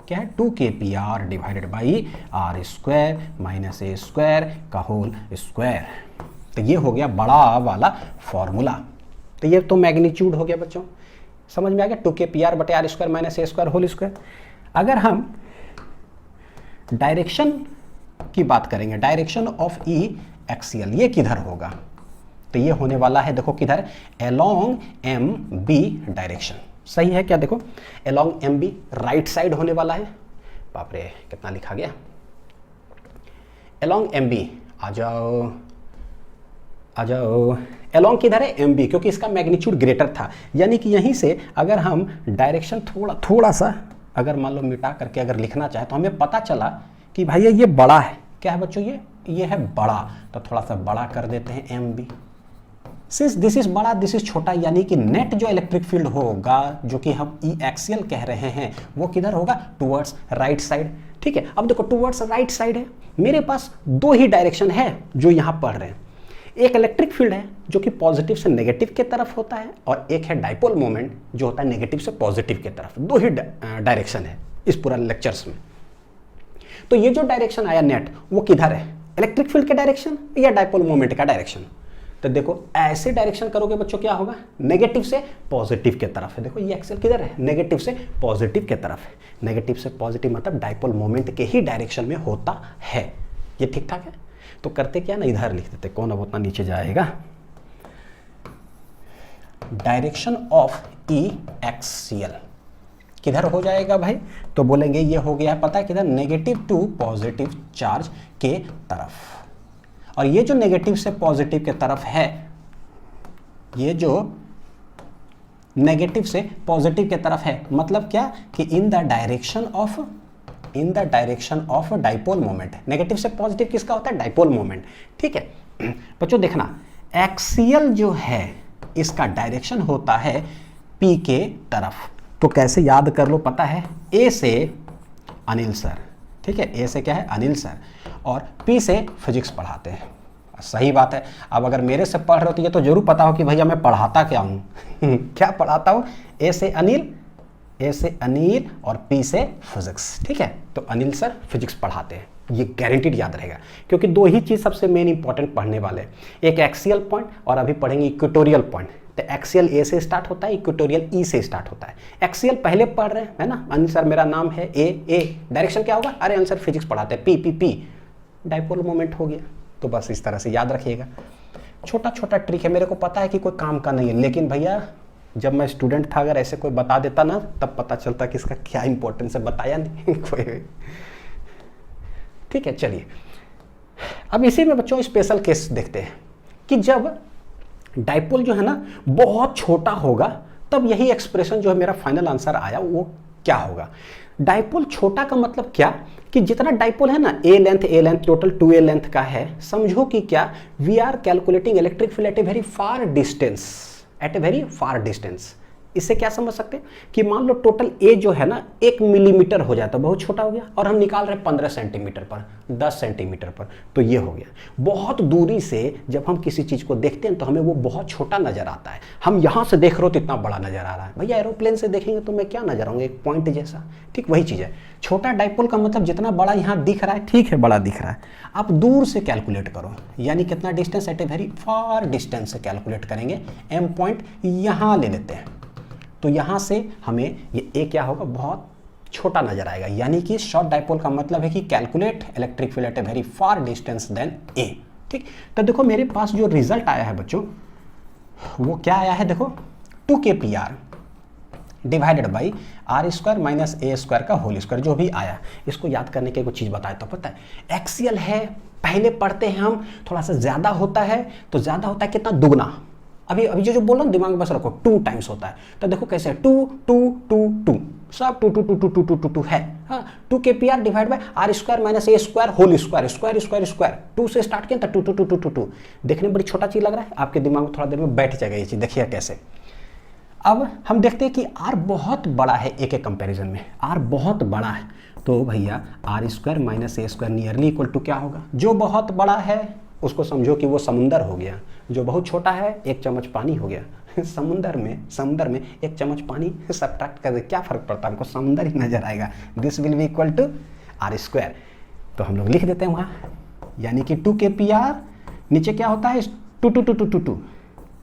क्या है 2K PR divided by R square minus A square का होल स्क्वायर। तो ये हो गया बड़ा वाला फॉर्मूला। तो ये तो मैग्नीट्यूड हो गया बच्चों, समझ में आ गया, 2K PR बटे आर स्क्वायर माइनस ए स्क्वायर होल स्क्वायर। अगर हम डायरेक्शन की बात करेंगे, डायरेक्शन ऑफ ई एक्सियल, ये किधर होगा, तो ये होने वाला है देखो किधर, अलोंग MB डायरेक्शन। सही है क्या, देखो अलोंग MB राइट साइड होने वाला है। बाप रे कितना लिखा गया, अलोंग MB, आ जाओ आ जाओ, अलोंग किधर है, MB, क्योंकि इसका मैग्नीट्यूड ग्रेटर था, यानी कि यहीं से अगर हम डायरेक्शन थोड़ा सा अगर मान लो मिटा करके अगर लिखना चाहे तो हमें पता चला कि भैया ये बड़ा है, क्या है बच्चों, ये है बड़ा, तो थोड़ा सा बड़ा कर देते हैं MB। सिंस दिस इज बड़ा, दिस इज छोटा, यानी कि नेट जो इलेक्ट्रिक फील्ड होगा जो कि हम ई एक्सियल कह रहे हैं वो किधर होगा, टुवर्ड्स राइट साइड। ठीक है, अब देखो टुवर्ड्स राइट साइड है, मेरे पास 2 ही डायरेक्शन है जो यहाँ पढ़ रहे हैं। एक इलेक्ट्रिक फील्ड है जो कि पॉजिटिव से नेगेटिव के तरफ होता है, और एक है डाइपोल मोमेंट जो होता है नेगेटिव से पॉजिटिव के तरफ। 2 ही डायरेक्शन है इस पूरा लेक्चर्स में। तो ये जो डायरेक्शन आया नेट, वो किधर है, इलेक्ट्रिक फील्ड के डायरेक्शन या डाइपोल मोमेंट का डायरेक्शन। तो देखो ऐसे डायरेक्शन करोगे बच्चों क्या होगा, नेगेटिव से पॉजिटिव के तरफ है। देखो ये एक्सियल किधर है, नेगेटिव से पॉजिटिव के तरफ है। नेगेटिव से पॉजिटिव मतलब डाइपोल मोमेंट के ही डायरेक्शन में होता है। ये ठीक ठाक है। तो करते क्या ना, इधर लिख देते, कौन अब उतना नीचे जाएगा। डायरेक्शन ऑफ ई एक्सियल किधर हो जाएगा भाई, तो बोलेंगे ये हो गया पता है किधर, नेगेटिव टू पॉजिटिव चार्ज के तरफ। और ये जो नेगेटिव से पॉजिटिव के तरफ है, ये जो नेगेटिव से पॉजिटिव के तरफ है, मतलब क्या कि in the direction of dipole moment. Negative से पॉजिटिव किसका होता है, डाइपोल मोमेंट। ठीक है बच्चों, देखना एक्सियल जो है इसका डायरेक्शन होता है P के तरफ। तो कैसे याद कर लो, पता है A से अनिल सर, ठीक है, A से क्या है, अनिल सर, और P से फिजिक्स पढ़ाते हैं। सही बात है। अब अगर मेरे से पढ़ रहे हो तो ये तो जरूर पता हो कि भैया मैं पढ़ाता क्या हूँ क्या पढ़ाता हूँ, A से अनिल और P से फिजिक्स। ठीक है, तो अनिल सर फिजिक्स पढ़ाते हैं, ये गारंटीड याद रहेगा, क्योंकि 2 ही चीज़ सबसे मेन इंपॉर्टेंट पढ़ने वाले, एक एक्सियल पॉइंट और अभी पढ़ेंगे इक्वेटोरियल पॉइंट। तो एक्सियल A से स्टार्ट होता है, इक्वेटोरियल E से स्टार्ट होता है। एक्सियल पहले पढ़ रहे हैं है ना, अनिल सर मेरा नाम है A डायरेक्शन क्या होगा, अरे अनिल सर फिजिक्स पढ़ाते हैं, P डाइपोल मोमेंट हो गया। तो बस इस तरह से याद रखिएगा, छोटा छोटा ट्रिक है, मेरे को पता है कि कोई काम का नहीं है, लेकिन भैया जब मैं स्टूडेंट था अगर ऐसे कोई बता देता ना तब पता चलता कि इसका क्या इंपॉर्टेंस है, बताया नहीं कोई। ठीक है, चलिए अब इसी में बच्चों स्पेशल केस देखते हैं कि जब डाइपोल जो है ना बहुत छोटा होगा तब यही एक्सप्रेशन जो है मेरा फाइनल आंसर आया वो क्या होगा। डाइपोल छोटा का मतलब क्या कि जितना डाइपोल है ना ए लेंथ टोटल 2a लेंथ का है, समझो कि क्या we are calculating electric field at a very far distance. इससे क्या समझ सकते हैं कि मान लो टोटल ए जो है ना 1 मिलीमीटर हो जाता है, बहुत छोटा हो गया, और हम निकाल रहे हैं 15 सेंटीमीटर पर, 10 सेंटीमीटर पर, तो ये हो गया। बहुत दूरी से जब हम किसी चीज़ को देखते हैं तो हमें वो बहुत छोटा नजर आता है, हम यहाँ से देख रहे हो तो इतना बड़ा नजर आ रहा है। भैया एरोप्लेन से देखेंगे तो मैं क्या नजर आऊँगा, एक पॉइंट जैसा। ठीक वही चीज़ है, छोटा डाइपोल का मतलब जितना बड़ा यहाँ दिख रहा है, ठीक है बड़ा दिख रहा है, आप दूर से कैलकुलेट करो, यानी कितना distance, at a very far distance से कैलकुलेट करेंगे। एम पॉइंट यहाँ ले लेते हैं, तो यहाँ से हमें ये ए क्या होगा, बहुत छोटा नजर आएगा। यानी कि शॉर्ट डाइपोल का मतलब है कि calculate electric field at a very far distance than a. ठीक, तो देखो मेरे पास जो रिजल्ट आया है बच्चों वो क्या आया है, देखो 2kPr divided by R square minus A square का होल स्क्वायर, जो भी आया। इसको याद करने के कुछ चीज़ बताए तो पता है, एक्सियल है, पहले पढ़ते हैं हम, थोड़ा सा ज़्यादा होता है, तो ज़्यादा होता है कितना, दुगना। अभी अभी जो बोल रहा हूँ दिमाग में बस रखो, 2 टाइम्स होता है। तो देखो कैसे 2 2 2 2 सब 2 2 2 2 2 2 2 2 है। हाँ, 2kPr divide by R square minus A square whole square, square square square, 2 से स्टार्ट किया था 2 2 2 2 2 2। देखने में बड़ी छोटा चीज़ लग रहा है, आपके दिमाग में थोड़ा देर में बैठ जाएगा ये चीज़। देखिए कैसे। अब हम देखते हैं कि r बहुत बड़ा है ए के कंपैरिजन में, r बहुत बड़ा है, तो भैया R square minus A square nearly equal to क्या होगा, जो बहुत बड़ा है उसको समझो कि वो समुंदर हो गया, जो बहुत छोटा है 1 चम्मच पानी हो गया। समुंदर में 1 चम्मच पानी सब्ट्रैक्ट कर दे, क्या फर्क पड़ता है, हमको समुंदर ही नजर आएगा। This will be equal to R square, तो हम लोग लिख देते हैं वहाँ, यानी कि 2kPr नीचे क्या होता है 2 2 2 2 2 2,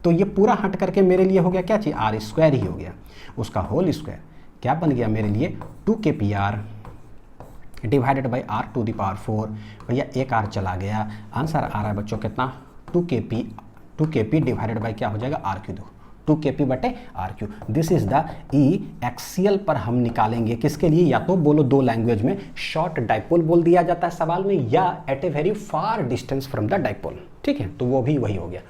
तो ये पूरा हट करके मेरे लिए हो गया क्या चीज़, आर स्क्वायर ही हो गया। उसका होल स्क्वायर क्या बन गया मेरे लिए, 2kPr divided by R to the power 4। भैया एक आर चला गया, आंसर आ रहा है बच्चों कितना, 2kp डिवाइडेड बाई क्या हो जाएगा, आर क्यू। 2kp बटे R Q. This is the E axial पर हम निकालेंगे किसके लिए, या तो बोलो 2 लैंग्वेज में, शॉर्ट डाइपोल बोल दिया जाता है सवाल में, या at a very far distance from the dipole. ठीक है, तो वो भी वही हो गया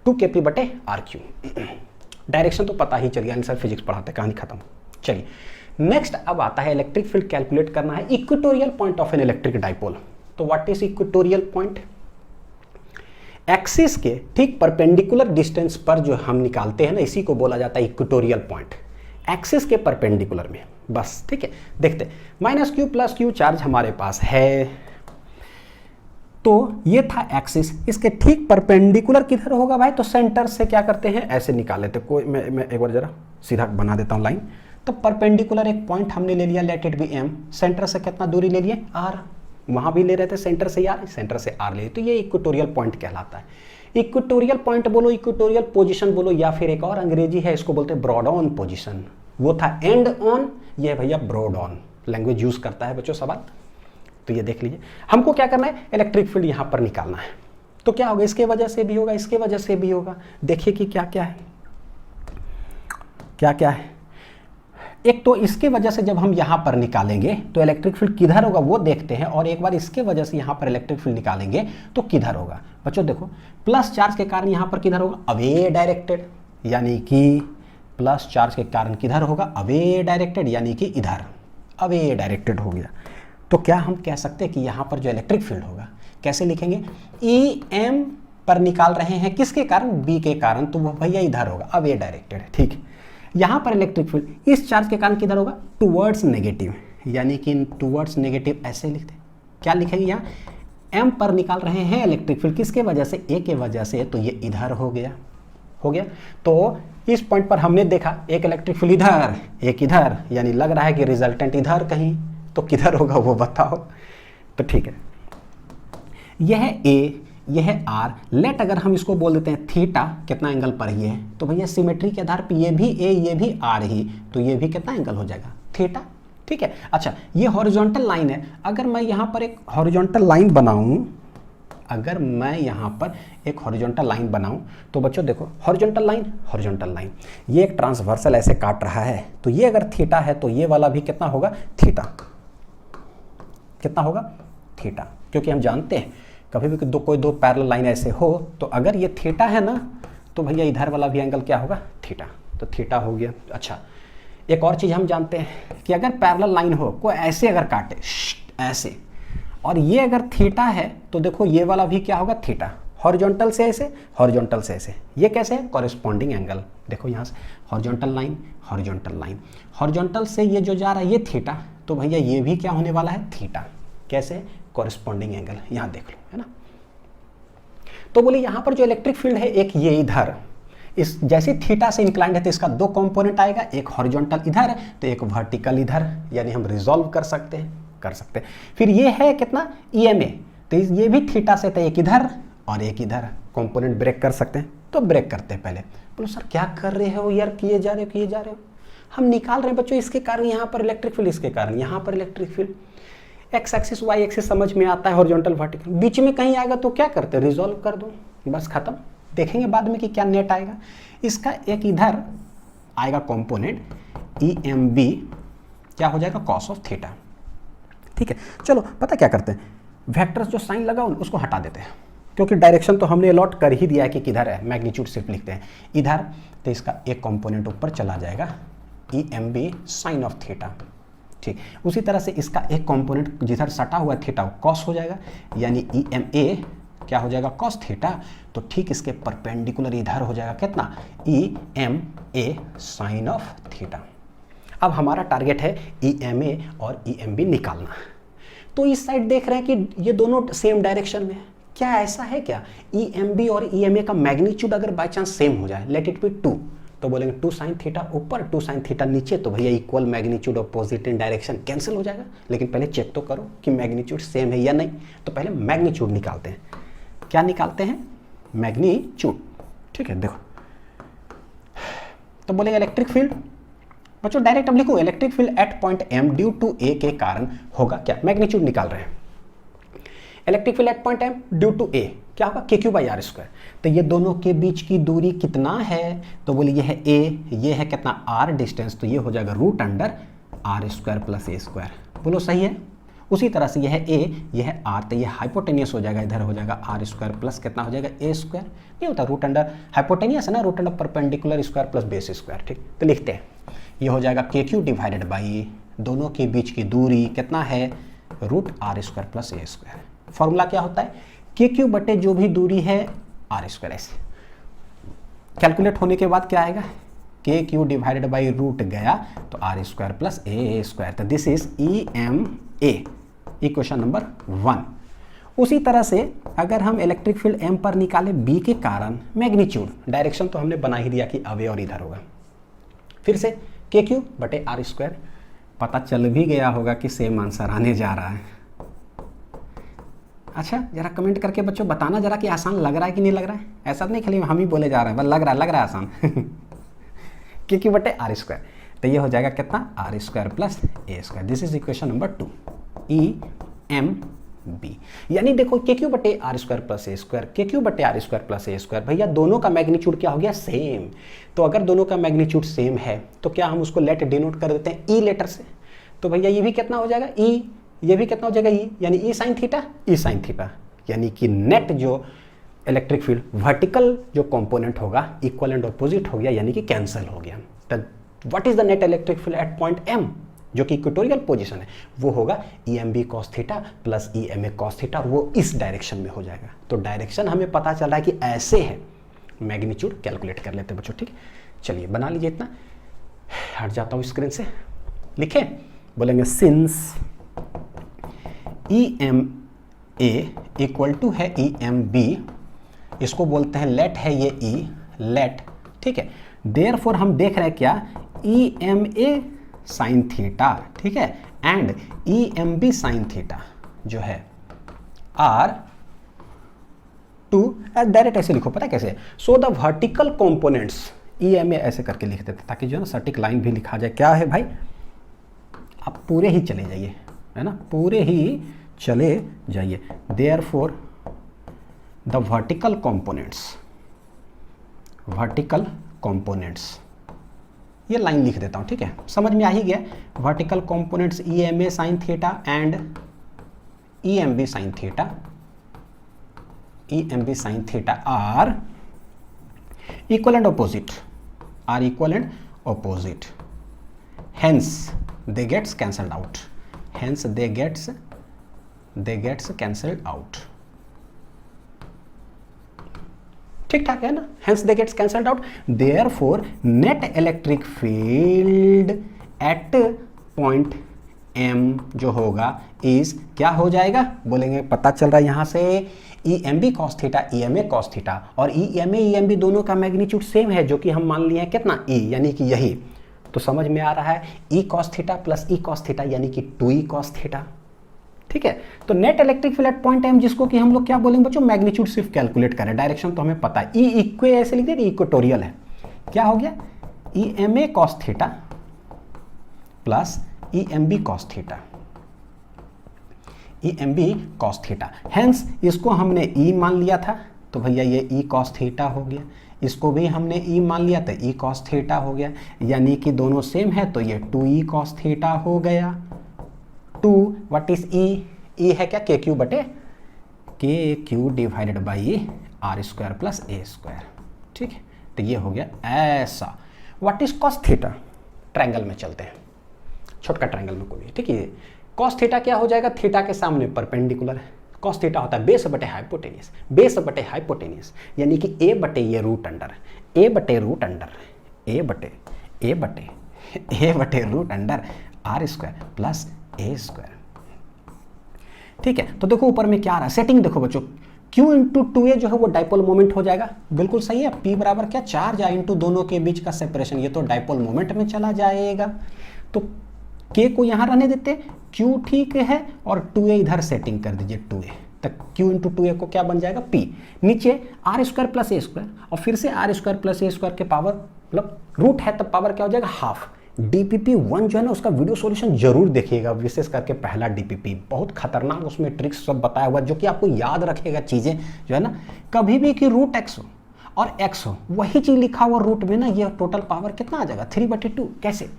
2kp बटे आर क्यू। डायरेक्शन तो पता ही चल गया, आंसर फिजिक्स पढ़ाते, कहानी खत्म। चलिए नेक्स्ट अब आता है इलेक्ट्रिक फील्ड कैलकुलेट करना है, equatorial point of an electric dipole. तो what is equatorial point, axis के ठीक परपेंडिकुलर डिस्टेंस पर जो हम निकालते हैं ना, इसी को बोला जाता है इक्वेटोरियल पॉइंट, एक्सिस के परपेंडिकुलर में। बस ठीक है, देखते minus Q plus Q charge हमारे पास है, तो ये था एक्सिस, इसके ठीक परपेंडिकुलर किधर होगा भाई, तो सेंटर से क्या करते हैं ऐसे निकाल लेते। कोई मैं एक बार जरा सीधा बना देता हूँ लाइन। तो परपेंडिकुलर एक पॉइंट हमने ले लिया, let it be M, centre से कितना दूरी ले लिए आर, वहां भी ले रहे थे सेंटर से आर, सेंटर से आर ले, तो ये इक्वेटोरियल पॉइंट कहलाता है। इक्वेटोरियल पॉइंट बोलो, इक्वेटोरियल पोजीशन बोलो, या फिर एक और अंग्रेजी है इसको बोलते हैं ब्रॉड ऑन पोजीशन। वो था एंड ऑन, ये भैया ब्रॉड ऑन लैंग्वेज यूज करता है बच्चों सवाल। तो ये देख लीजिए, हमको क्या करना है, इलेक्ट्रिक फील्ड यहां पर निकालना है। तो क्या होगा, इसके वजह से भी होगा, इसके वजह से भी होगा। देखिए कि क्या क्या है, क्या क्या है। एक तो इसके वजह से जब हम यहां पर निकालेंगे तो इलेक्ट्रिक फील्ड किधर होगा वो देखते हैं, और एक बार इसके वजह से यहां पर इलेक्ट्रिक फील्ड निकालेंगे तो किधर होगा। बच्चों देखो, प्लस चार्ज के कारण यहां पर किधर होगा, अवे डायरेक्टेड, यानी कि प्लस चार्ज के कारण किधर होगा, अवे डायरेक्टेड, यानी कि इधर अवे डायरेक्टेड हो गया। तो क्या हम कह सकते हैं कि यहां पर जो इलेक्ट्रिक फील्ड होगा कैसे लिखेंगे, ई एम पर निकाल रहे हैं किसके कारण, बी के कारण, तो वो भैया इधर होगा, अवे डायरेक्टेड। ठीक, यहां पर इलेक्ट्रिक फील्ड इस चार्ज के कारण किधर होगा, टुवर्ड्स नेगेटिव, यानी कि टुवर्ड्स नेगेटिव ऐसे लिखते हैं। क्या लिखेंगे, यहाँ एम पर निकाल रहे हैं इलेक्ट्रिक फील्ड किसके वजह से, ए के वजह से, तो ये इधर हो गया, हो गया। तो इस पॉइंट पर हमने देखा एक इलेक्ट्रिक फील्ड इधर, एक इधर, यानी लग रहा है कि रिजल्टेंट इधर कहीं, तो किधर होगा वो बताओ। तो ठीक है, यह ए, यह आर, लेट अगर हम इसको बोल देते हैं थीटा, कितना एंगल पर ये है, तो भैया सिमेट्री के आधार पर ये भी ए ये भी आर ही, तो ये भी कितना एंगल हो जाएगा, थीटा। ठीक है, अच्छा ये हॉरिजॉन्टल लाइन है, अगर मैं यहाँ पर एक हॉरिजॉन्टल लाइन बनाऊं, अगर मैं यहाँ पर एक हॉरिजॉन्टल लाइन बनाऊं, तो बच्चों देखो हॉरिजॉन्टल लाइन, ये एक ट्रांसवर्सल ऐसे काट रहा है, तो ये अगर थीटा है तो ये वाला भी कितना होगा, थीटा, कितना होगा, थीटा। क्योंकि हम जानते हैं कभी भी कोई दो पैरेलल लाइन ऐसे हो, तो अगर ये थीटा है ना, तो भैया इधर वाला भी एंगल क्या होगा, थीटा, तो थीटा हो गया। अच्छा एक और चीज़ हम जानते हैं कि अगर पैरेलल लाइन हो, कोई ऐसे अगर काटे ऐसे, और ये अगर थीटा है, तो देखो ये वाला भी क्या होगा, थीटा, हॉरिजॉन्टल से ऐसे, हॉरिजॉन्टल से ऐसे, ये कैसे है, कॉरेस्पॉन्डिंग एंगल। देखो यहाँ से हॉरिजॉन्टल लाइन, हॉरिजॉन्टल से ये जो जा रहा है ये थीटा, तो भैया ये भी क्या होने वाला है, थीटा, कैसे, कॉरेस्पॉन्डिंग एंगल, यहाँ देख लो, है ना। तो बोले यहाँ पर जो इलेक्ट्रिक फील्ड है, एक ये इधर, इस जैसे थीटा से इंक्लाइंड है तो इसका 2 कंपोनेंट आएगा, एक हॉरिजॉन्टल इधर तो एक वर्टिकल इधर, यानी हम रिजॉल्व कर सकते हैं। फिर ये है कितना, EMA, तो ये भी थीटा से, तो एक इधर और एक इधर, कंपोनेंट ब्रेक कर सकते हैं, तो ब्रेक करते हैं पहले। बोलो सर क्या कर रहे हो यार, किए जा रहे हो। हम निकाल रहे हैं बच्चों, इसके कारण यहाँ पर इलेक्ट्रिक फील्ड, इसके कारण यहाँ पर electric field. X axis Y axis समझ में आता है, हॉरिजॉन्टल वर्टिकल, बीच में कहीं आएगा तो क्या करते हैं, रिजॉल्व कर दो, बस खत्म। देखेंगे बाद में कि क्या नेट आएगा। इसका एक इधर आएगा कंपोनेंट EMB, क्या हो जाएगा, कॉस ऑफ थीटा। ठीक है, चलो पता क्या करते हैं, वेक्टर्स जो साइन लगा उसको हटा देते हैं, क्योंकि डायरेक्शन तो हमने अलॉट कर ही दिया है कि किधर है, मैग्नीट्यूड सिर्फ लिखते हैं इधर। तो इसका एक कंपोनेंट ऊपर चला जाएगा EMB साइन ऑफ थीटा। ठीक, उसी तरह से इसका एक कंपोनेंट जिधर सटा हुआ थीटा वो कॉस हो जाएगा, यानी EMA क्या हो जाएगा, कॉस थीटा। तो ठीक इसके परपेंडिकुलर इधर हो जाएगा कितना, EMA साइन ऑफ थीटा। अब हमारा टारगेट है EMA और EMB निकालना। तो इस साइड देख रहे हैं कि ये दोनों सेम डायरेक्शन में है, क्या ऐसा है क्या, EMB और EMA का मैग्नीट्यूड अगर बाय चांस सेम हो जाए, लेट इट बी 2, तो बोलेंगे 2 साइन थीटा ऊपर 2 साइन थीटा नीचे, तो भैया equal magnitude opposite in direction, cancel हो जाएगा। लेकिन पहले चेक तो करो कि मैग्नीट्यूड सेम है या नहीं, तो पहले मैग्नीट्यूड निकालते हैं। क्या निकालते हैं, मैग्नीट्यूड। ठीक है, देखो तो बोलेंगे इलेक्ट्रिक फील्ड, बच्चों डायरेक्ट अब लिखो, electric field at point M due to A के कारण होगा क्या, मैग्नीट्यूड निकाल रहे हैं। Electric field at point M due to A क्या होगा, KQ/R²। तो ये दोनों के बीच की दूरी कितना है, तो बोले ये है A, ये है कितना R डिस्टेंस, तो ये हो जाएगा √R² + A²। बोलो सही है। उसी तरह से यह है A, यह है R, तो ये हाइपोटेनियस हो जाएगा, इधर हो जाएगा R² प्लस कितना हो जाएगा A²। नहीं होता √, हाइपोटेनियस है ना, √, perpendicular square plus base square. ठीक, तो लिखते हैं ये हो जाएगा KQ डिवाइडेड बाई दोनों के बीच की दूरी कितना है, √R² + A²। फॉर्मूला क्या होता है, KQ बटे जो भी दूरी है R²। ऐसे कैलकुलेट होने के बाद क्या आएगा, KQ डिवाइडेड बाई रूट गया तो R² + A²। तो this is EMA, equation number 1। उसी तरह से अगर हम इलेक्ट्रिक फील्ड M पर निकाले B के कारण मैग्नीट्यूड, डायरेक्शन तो हमने बना ही दिया कि अवे और इधर होगा, फिर से KQ बटे R²। पता चल भी गया होगा कि सेम आंसर आने जा रहा है। अच्छा जरा कमेंट करके बच्चों बताना जरा कि आसान लग रहा है कि नहीं लग रहा है। ऐसा नहीं खाली हम ही बोले जा रहे हैं, बस लग रहा है आसान। KQ बटे R², तो ये हो जाएगा कितना, R² + A²। This is equation number 2, EMB। यानी देखो KQ बटे R² + A², KQ बटे R² + A², भैया दोनों का मैग्नीट्यूड क्या हो गया, सेम। तो अगर दोनों का मैग्नीट्यूड सेम है तो क्या हम उसको लेट डिनोट कर देते हैं E लेटर से। तो भैया ये भी कितना हो जाएगा E, ये भी कितना हो जाएगा E, यानी E sine theta, E sine theta, यानी कि नेट जो इलेक्ट्रिक फील्ड वर्टिकल जो कंपोनेंट होगा इक्वल एंड ऑपोजिट हो गया, यानी कि कैंसिल हो गया। तो what is the net electric field at point M, जो कि इक्वेटोरियल पोजीशन है, वो होगा EMB cos theta + EMA cos theta, और वो इस डायरेक्शन में हो जाएगा। तो डायरेक्शन हमें पता चल रहा है कि ऐसे है, मैग्नीट्यूड कैलकुलेट कर लेते हैं बच्चों। ठीक, चलिए बना लीजिए, इतना हट जाता हूँ स्क्रीन से, लिखें, बोलेंगे सिंस EMA इक्वल टू है EMB, इसको बोलते हैं लेट है ये E, लेट। ठीक है, देयरफॉर हम देख रहे हैं क्या, EMA साइन थीटा, ठीक है, एंड EMB साइन थीटा जो है R2, डायरेक्ट ऐसे लिखो, पता है कैसे, so the vertical components EMA ऐसे करके लिख देते ताकि जो है ना सटीक लाइन भी लिखा जाए। क्या है भाई, आप पूरे ही चले जाइए, है ना, पूरे ही चले जाइए। देयरफॉर द वर्टिकल कंपोनेंट्स, ये लाइन लिख देता हूँ, ठीक है, समझ में आ ही गया। Vertical components EMA sine theta and EMB sine theta are equal and opposite, hence they gets cancelled out, ठीक ठाक है ना, hence they gets cancelled out, therefore net electric field at point M जो होगा is क्या हो जाएगा, बोलेंगे पता चल रहा है यहाँ से EMB cos theta EMA cos theta, और EMA EMB दोनों का मैग्नीट्यूड सेम है, जो कि हम मान लिए हैं कितना E, यानी कि यही। तो समझ में आ रहा है E cos theta plus E cos theta यानी कि 2E cos थीटा। ठीक है, तो net electric field at point M, जिसको कि हम लोग क्या बोलेंगे बच्चों, मैग्नीट्यूड सिर्फ कैलकुलेट करें, डायरेक्शन तो हमें पता है। E इक्वे ऐसे लिख दे, इक्वेटोरियल है, क्या हो गया, EMA cos theta plus EMB cos theta, EMB cos theta. Hence इसको हमने E मान लिया था तो भैया ये E cos थीटा हो गया, इसको भी हमने E मान लिया तो E cos थीटा हो गया, यानी कि दोनों सेम है तो ये 2E cos थीटा हो गया। 2 व्हाट इज E? E है क्या, KQ बटे KQ divided by R square plus A square. ठीक है, तो ये हो गया ऐसा। What is cos theta? Triangle में चलते हैं, छोटका ट्रायंगल में कोई, ठीक है। cos थीटा क्या हो जाएगा, थीटा के सामने परपेंडिकुलर है। cos थीटा होता है बेस बटे हाइपोटेनियस, बेस बटे हाइपोटेनियस, यानी कि A बटे ये रूट अंडर, A बटे रूट अंडर, A बटे root under R square plus A square. ठीक है, तो देखो ऊपर में क्या आ रहा है, सेटिंग देखो बच्चों, Q इंटू 2A जो है वो डाइपोल मोमेंट हो जाएगा, बिल्कुल सही है। P बराबर क्या, चार्ज इंटू दोनों के बीच का सेपरेशन, ये तो डाइपोल मोमेंट में चला जाएगा। तो K को यहाँ रहने देते, Q ठीक है, और 2A इधर सेटिंग कर दीजिए 2A, तक Q इंटू 2A को क्या बन जाएगा, P, नीचे R square plus A square, और फिर से R square plus A square के पावर, मतलब रूट है तब पावर क्या हो जाएगा, हाफ। DPP1 जो है ना उसका वीडियो सॉल्यूशन जरूर देखिएगा, विशेष करके पहला DPP, बहुत खतरनाक उसमें ट्रिक्स सब बताया हुआ जो कि आपको याद रखेगा चीज़ें जो है ना। कभी भी कि रूट x हो और x हो, वही चीज़ लिखा हुआ रूट में ना, ये टोटल पावर कितना आ जाएगा, 3/2। कैसे,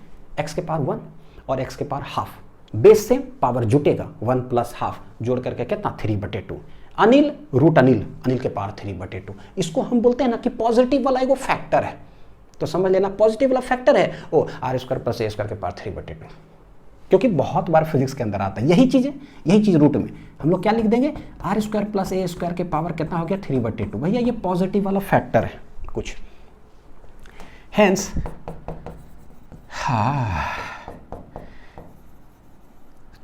x के पावर 1 और x के पावर हाफ, बेस से पावर जुटेगा 1 प्लस हाफ, जोड़ करके कितना, 3/2। अनिल रूट अनिल के पावर 3/2। इसको हम बोलते हैं ना कि पॉजिटिव वाला एगो फैक्टर है, तो समझ लेना पॉजिटिव वाला फैक्टर है वो R square plus A square के पावर 3/2, क्योंकि बहुत बार फिजिक्स के अंदर आता है यही चीज़ रूट में हम लोग क्या लिख देंगे, R square plus A square के पावर कितना हो गया, 3/2। भैया ये पॉजिटिव वाला फैक्टर है कुछ, हेंस हाँ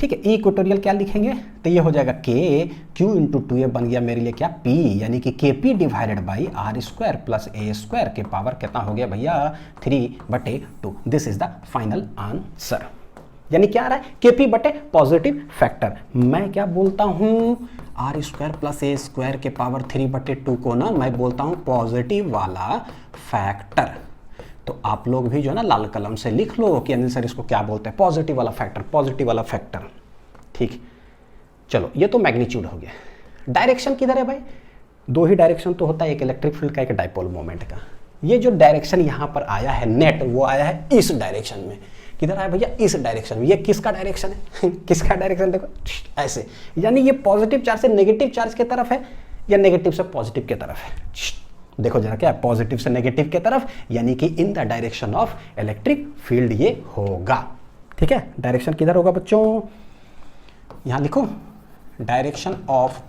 ठीक है। इक्वेटोरियल क्या लिखेंगे, तो ये हो जाएगा Q इंटू 2A बन गया मेरे लिए क्या, P, यानी कि KP divided by R square plus A square के पावर कितना हो गया भैया, 3/2। This is the final answer. यानी क्या आ रहा है, KP बटे पॉजिटिव फैक्टर। मैं क्या बोलता हूँ, R square plus A square के पावर 3/2 को ना मैं बोलता हूँ पॉजिटिव वाला फैक्टर। तो आप लोग भी जो है ना लाल कलम से लिख लो कि अनिल सर इसको क्या बोलते हैं, पॉजिटिव वाला फैक्टर, पॉजिटिव वाला फैक्टर। ठीक, चलो ये तो मैग्नीट्यूड हो गया। डायरेक्शन किधर है भाई, दो ही डायरेक्शन तो होता है, एक इलेक्ट्रिक फील्ड का, एक डाइपोल मोमेंट का। ये जो डायरेक्शन यहाँ पर आया है नेट, वो आया है इस डायरेक्शन में। किधर आया भैया, इस डायरेक्शन में। ये किसका डायरेक्शन है किसका डायरेक्शन, देखो ऐसे, यानी ये पॉजिटिव चार्ज से नेगेटिव चार्ज की तरफ है या नेगेटिव से पॉजिटिव की तरफ है। देखो जरा क्या, पॉजिटिव से नेगेटिव की तरफ, यानी कि in the direction of electric field ये होगा। ठीक है, डायरेक्शन किधर होगा बच्चों, यहां लिखो, डायरेक्शन ऑफ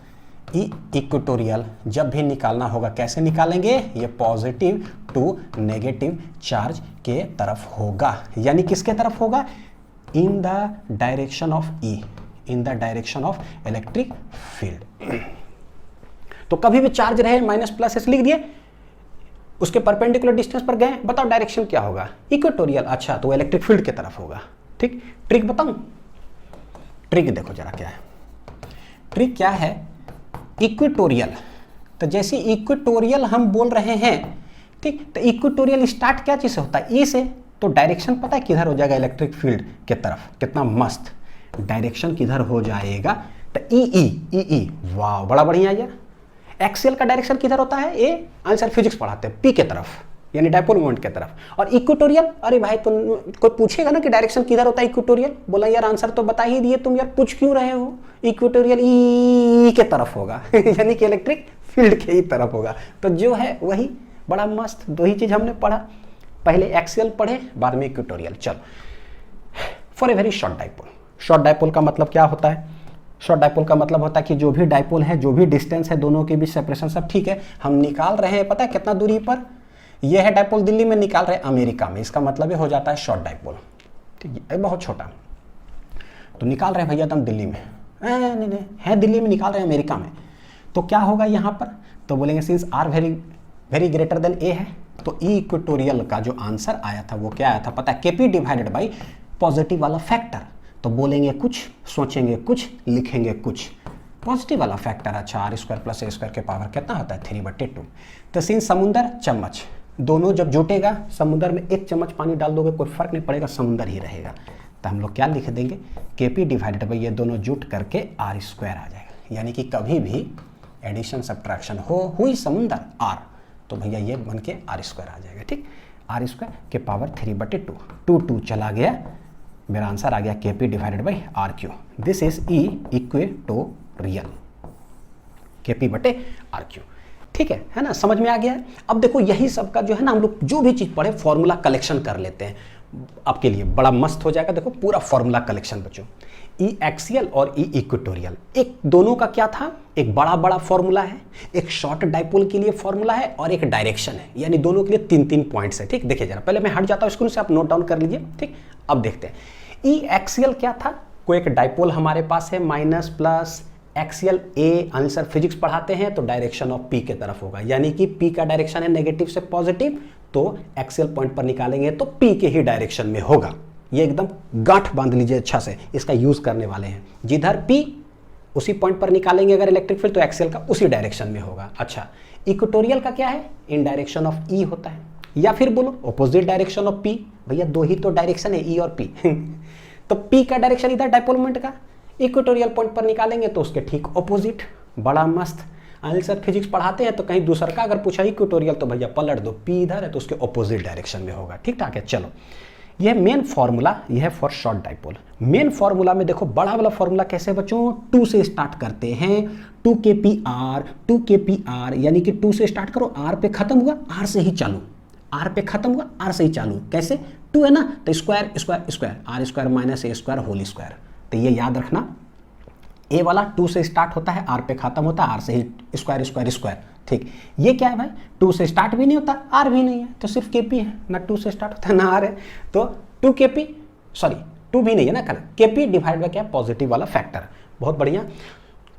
इक्वेटोरियल जब भी निकालना होगा कैसे निकालेंगे, ये पॉजिटिव टू नेगेटिव चार्ज के तरफ होगा। यानी किसके तरफ होगा, in the direction of E, in the direction of electric field. तो कभी भी चार्ज रहे माइनस प्लस ऐसे लिख दिए, उसके परपेंडिकुलर डिस्टेंस पर गए, बताओ डायरेक्शन क्या होगा, इक्वेटोरियल। अच्छा, तो इलेक्ट्रिक फील्ड की तरफ होगा। ठीक, ट्रिक बताऊं, ट्रिक देखो जरा क्या है, ट्रिक क्या है, इक्वेटोरियल। तो जैसे इक्वेटोरियल हम बोल रहे हैं, ठीक, तो इक्वेटोरियल स्टार्ट क्या चीज से होता है, ए से, तो डायरेक्शन पता है किधर हो जाएगा, इलेक्ट्रिक फील्ड की तरफ। कितना मस्त डायरेक्शन किधर हो जाएगा, तो ई, वाह बड़ा बढ़िया यार। एक्सियल का डायरेक्शन किधर होता है, ए, आंसर फिजिक्स पढ़ाते हैं, पी के तरफ, यानी डायपोल मोमेंट के तरफ। और इक्वेटोरियल, अरे भाई तुम कोई पूछेगा ना कि डायरेक्शन किधर होता है इक्वेटोरियल, बोला यार आंसर तो बता ही दिए तुम यार, पूछ क्यों रहे हो, इक्वेटोरियल ई के तरफ होगा यानी कि इलेक्ट्रिक फील्ड के ही तरफ होगा। तो जो है वही, बड़ा मस्त, दो ही चीज हमने पढ़ा, पहले एक्सियल पढ़े, बाद में इक्वेटोरियल। चलो, for a very short dipole. Short dipole का मतलब क्या होता है, शॉर्ट डायपोल का मतलब होता है कि जो भी डायपोल है, जो भी डिस्टेंस है, दोनों के बीच सेपरेशन सब ठीक है, हम निकाल रहे हैं, पता है कितना दूरी पर, यह है डायपोल दिल्ली में, निकाल रहे हैं अमेरिका में, इसका मतलब ये हो जाता है शॉर्ट डायपोल। ठीक है, बहुत छोटा, तो निकाल रहे हैं भैया तुम दिल्ली में, नहीं है दिल्ली में, निकाल रहे हैं अमेरिका में, तो क्या होगा यहाँ पर, तो बोलेंगे since r very greater than a है, तो ई इक्वेटोरियल का जो आंसर आया था वो क्या आया था पता है, केपी डिवाइडेड बाई पॉजिटिव वाला फैक्टर। तो बोलेंगे कुछ, सोचेंगे कुछ, लिखेंगे कुछ, पॉजिटिव वाला फैक्टर। अच्छा, आर स्क्वायर प्लस ए स्क्वायर के पावर कितना होता है, 3/2। तो सीन समुंदर चम्मच, दोनों जब जुटेगा समुद्र में 1 चम्मच पानी डाल दोगे कोई फर्क नहीं पड़ेगा, समुद्र ही रहेगा। तो हम लोग क्या लिख देंगे, KP डिवाइडेड बाई ये दोनों जुट करके R स्क्वायर आ जाएगा। यानी कि कभी भी एडिशन सब्ट्रैक्शन हुई समुद्र R, तो भैया ये बन के R स्क्वायर आ जाएगा। ठीक, R स्क्वायर के पावर 3/2, 2 चला गया, मेरा आंसर आ गया KP divided by RQ। This is E equatorial, KP/RQ। ठीक है ना, समझ में आ गया है। अब देखो यही सब का जो है ना, हम लोग जो भी चीज़ पढ़े फॉर्मूला कलेक्शन कर लेते हैं, आपके लिए बड़ा मस्त हो जाएगा। देखो पूरा फॉर्मूला कलेक्शन बच्चों, ई एक्सियल और ई इक्वेटोरियल, एक दोनों का क्या था, एक बड़ा फॉर्मूला है, एक शॉर्ट डाइपोल के लिए फॉर्मूला है और एक डायरेक्शन है, यानी दोनों के लिए 3 पॉइंट्स है। ठीक, देखिए जरा, पहले मैं हट जाता हूँ स्क्रीन से, आप नोट डाउन कर लीजिए। ठीक, अब देखते हैं ई एक्सियल क्या था, कोई एक डाइपोल हमारे पास है, माइनस प्लस एक्सियल ए, आंसर फिजिक्स पढ़ाते हैं तो डायरेक्शन ऑफ पी के तरफ होगा, यानी कि पी का डायरेक्शन है नेगेटिव से पॉजिटिव, तो एक्सियल पॉइंट पर निकालेंगे तो पी के ही डायरेक्शन में होगा। ये एकदम गांठ बांध लीजिए अच्छा से, इसका यूज करने वाले हैं। जिधर पी उसी पॉइंट पर निकालेंगे अगर इलेक्ट्रिक फील्ड, तो एक्सियल का उसी डायरेक्शन में होगा। अच्छा, इक्वेटोरियल का क्या है, इन डायरेक्शन ऑफ ई होता है, या फिर बोलो ऑपोजिट डायरेक्शन ऑफ पी। भैया दो ही तो डायरेक्शन है, ई और पी तो पी का डायरेक्शन इधर डाइपोल मोमेंट का, इक्वेटोरियल पॉइंट पर निकालेंगे तो उसके ठीक ऑपोजिट। बड़ा मस्त, आंसर फिजिक्स पढ़ाते हैं तो कहीं दूसरा का अगर पूछा इक्वेटोरियल तो भैया पलट दो, पी इधर है तो उसके ऑपोजिट डायरेक्शन में होगा। ठीक ठाक है, चलो यह मेन फॉर्मूला, यह है for short dipole. Main formula में देखो बड़ा वाला फॉर्मूला कैसे बच्चों, 2 से स्टार्ट करते हैं, 2kpr, यानी कि 2 से स्टार्ट करो, r पे खत्म हुआ, r से ही चालू, r पे खत्म हुआ, r से ही चालू। कैसे, 2 है ना, तो square square square, r square minus a square whole square. तो ये याद रखना, ए वाला 2 से स्टार्ट होता है, r पे खत्म होता है, r से ही स्क्वायर स्क्वायर स्क्वायर। ठीक, ये क्या है भाई, 2 से स्टार्ट भी नहीं होता, r भी नहीं है, तो सिर्फ kp है ना, 2 से स्टार्ट होता है ना r है, तो 2kp, सॉरी 2 भी नहीं है ना, कल kp डिवाइड बाय क्या, पॉजिटिव वाला फैक्टर। बहुत बढ़िया।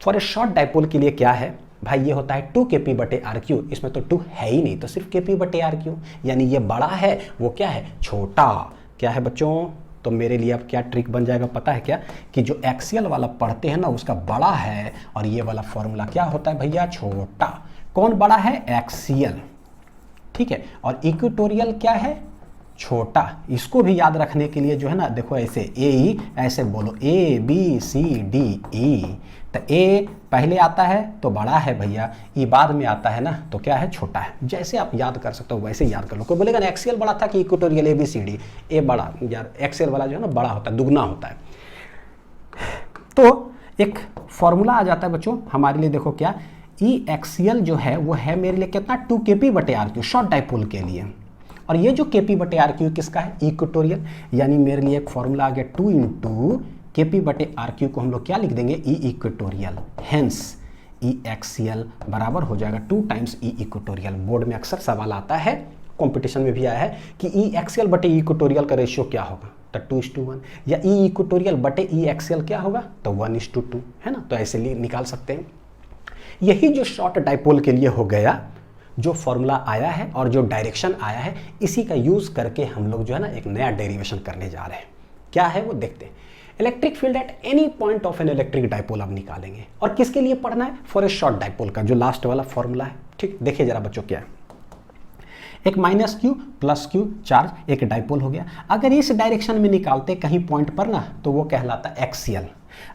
फॉर ए शॉर्ट डाइपोल के लिए क्या है भाई, ये होता है 2kp/RQ, इसमें तो 2 है ही नहीं, तो सिर्फ kp/RQ, यानी ये बड़ा है, वो क्या है, छोटा। क्या है बच्चों, तो मेरे लिए अब क्या ट्रिक बन जाएगा पता है क्या, कि जो एक्सियल वाला पढ़ते हैं ना उसका बड़ा है, और ये वाला फॉर्मूला क्या होता है भैया, छोटा। कौन बड़ा है, एक्सियल, ठीक है, और इक्वेटोरियल क्या है, छोटा। इसको भी याद रखने के लिए जो है ना, देखो ऐसे ए ई, ऐसे बोलो ABCDE, तो ए पहले आता है तो बड़ा है भैया, ई बाद में आता है ना तो क्या है, छोटा है। जैसे आप याद कर सकते हो वैसे याद कर लो। कोई बोलेगा ना एक्सियल बड़ा था कि इक्वेटोरियल, ABCD, ए बड़ा, यार एक्सियल वाला जो है ना बड़ा होता है, दुगना होता है। तो एक फॉर्मूला आ जाता है बच्चों हमारे लिए, देखो क्या, ई एक्सियल जो है वो है मेरे लिए कितना, 2kp/RQ शॉर्ट डाइपोल के लिए, और ये जो kp/RQ किसका है, इक्वेटोरियल, यानी मेरे लिए एक फॉर्मूला आ गया 2 kp/RQ को हम लोग क्या लिख देंगे, ई इक्वेटोरियल। हेंस ई एक्सियल बराबर हो जाएगा 2 टाइम्स ई इक्वेटोरियल। बोर्ड में अक्सर सवाल आता है, कंपटीशन में भी आया है कि ई एक्सियल बटे ई इक्वेटोरियल का रेशियो क्या होगा, तो 2:1, या ई इक्वेटोरियल बटे ई एक्सियल क्या होगा, तो 1:2, है ना। तो ऐसे लिए निकाल सकते हैं। यही जो शॉर्ट डाइपोल के लिए हो गया, जो फॉर्मूला आया है और जो डायरेक्शन आया है, इसी का यूज करके हम लोग जो है ना एक नया डेरिवेशन करने जा रहे हैं। क्या है वो देखते हैं। Electric field at any point of an electric dipole अब निकालेंगे, और किसके लिए पढ़ना है, फॉर ए शॉर्ट डाइपोल का, जो लास्ट वाला फॉर्मूला है। ठीक, देखिए जरा बच्चों क्या है, एक -q +q चार्ज एक डाइपोल हो गया। अगर इस डायरेक्शन में निकालते कहीं पॉइंट पर ना, तो वो कहलाता है एक्सियल।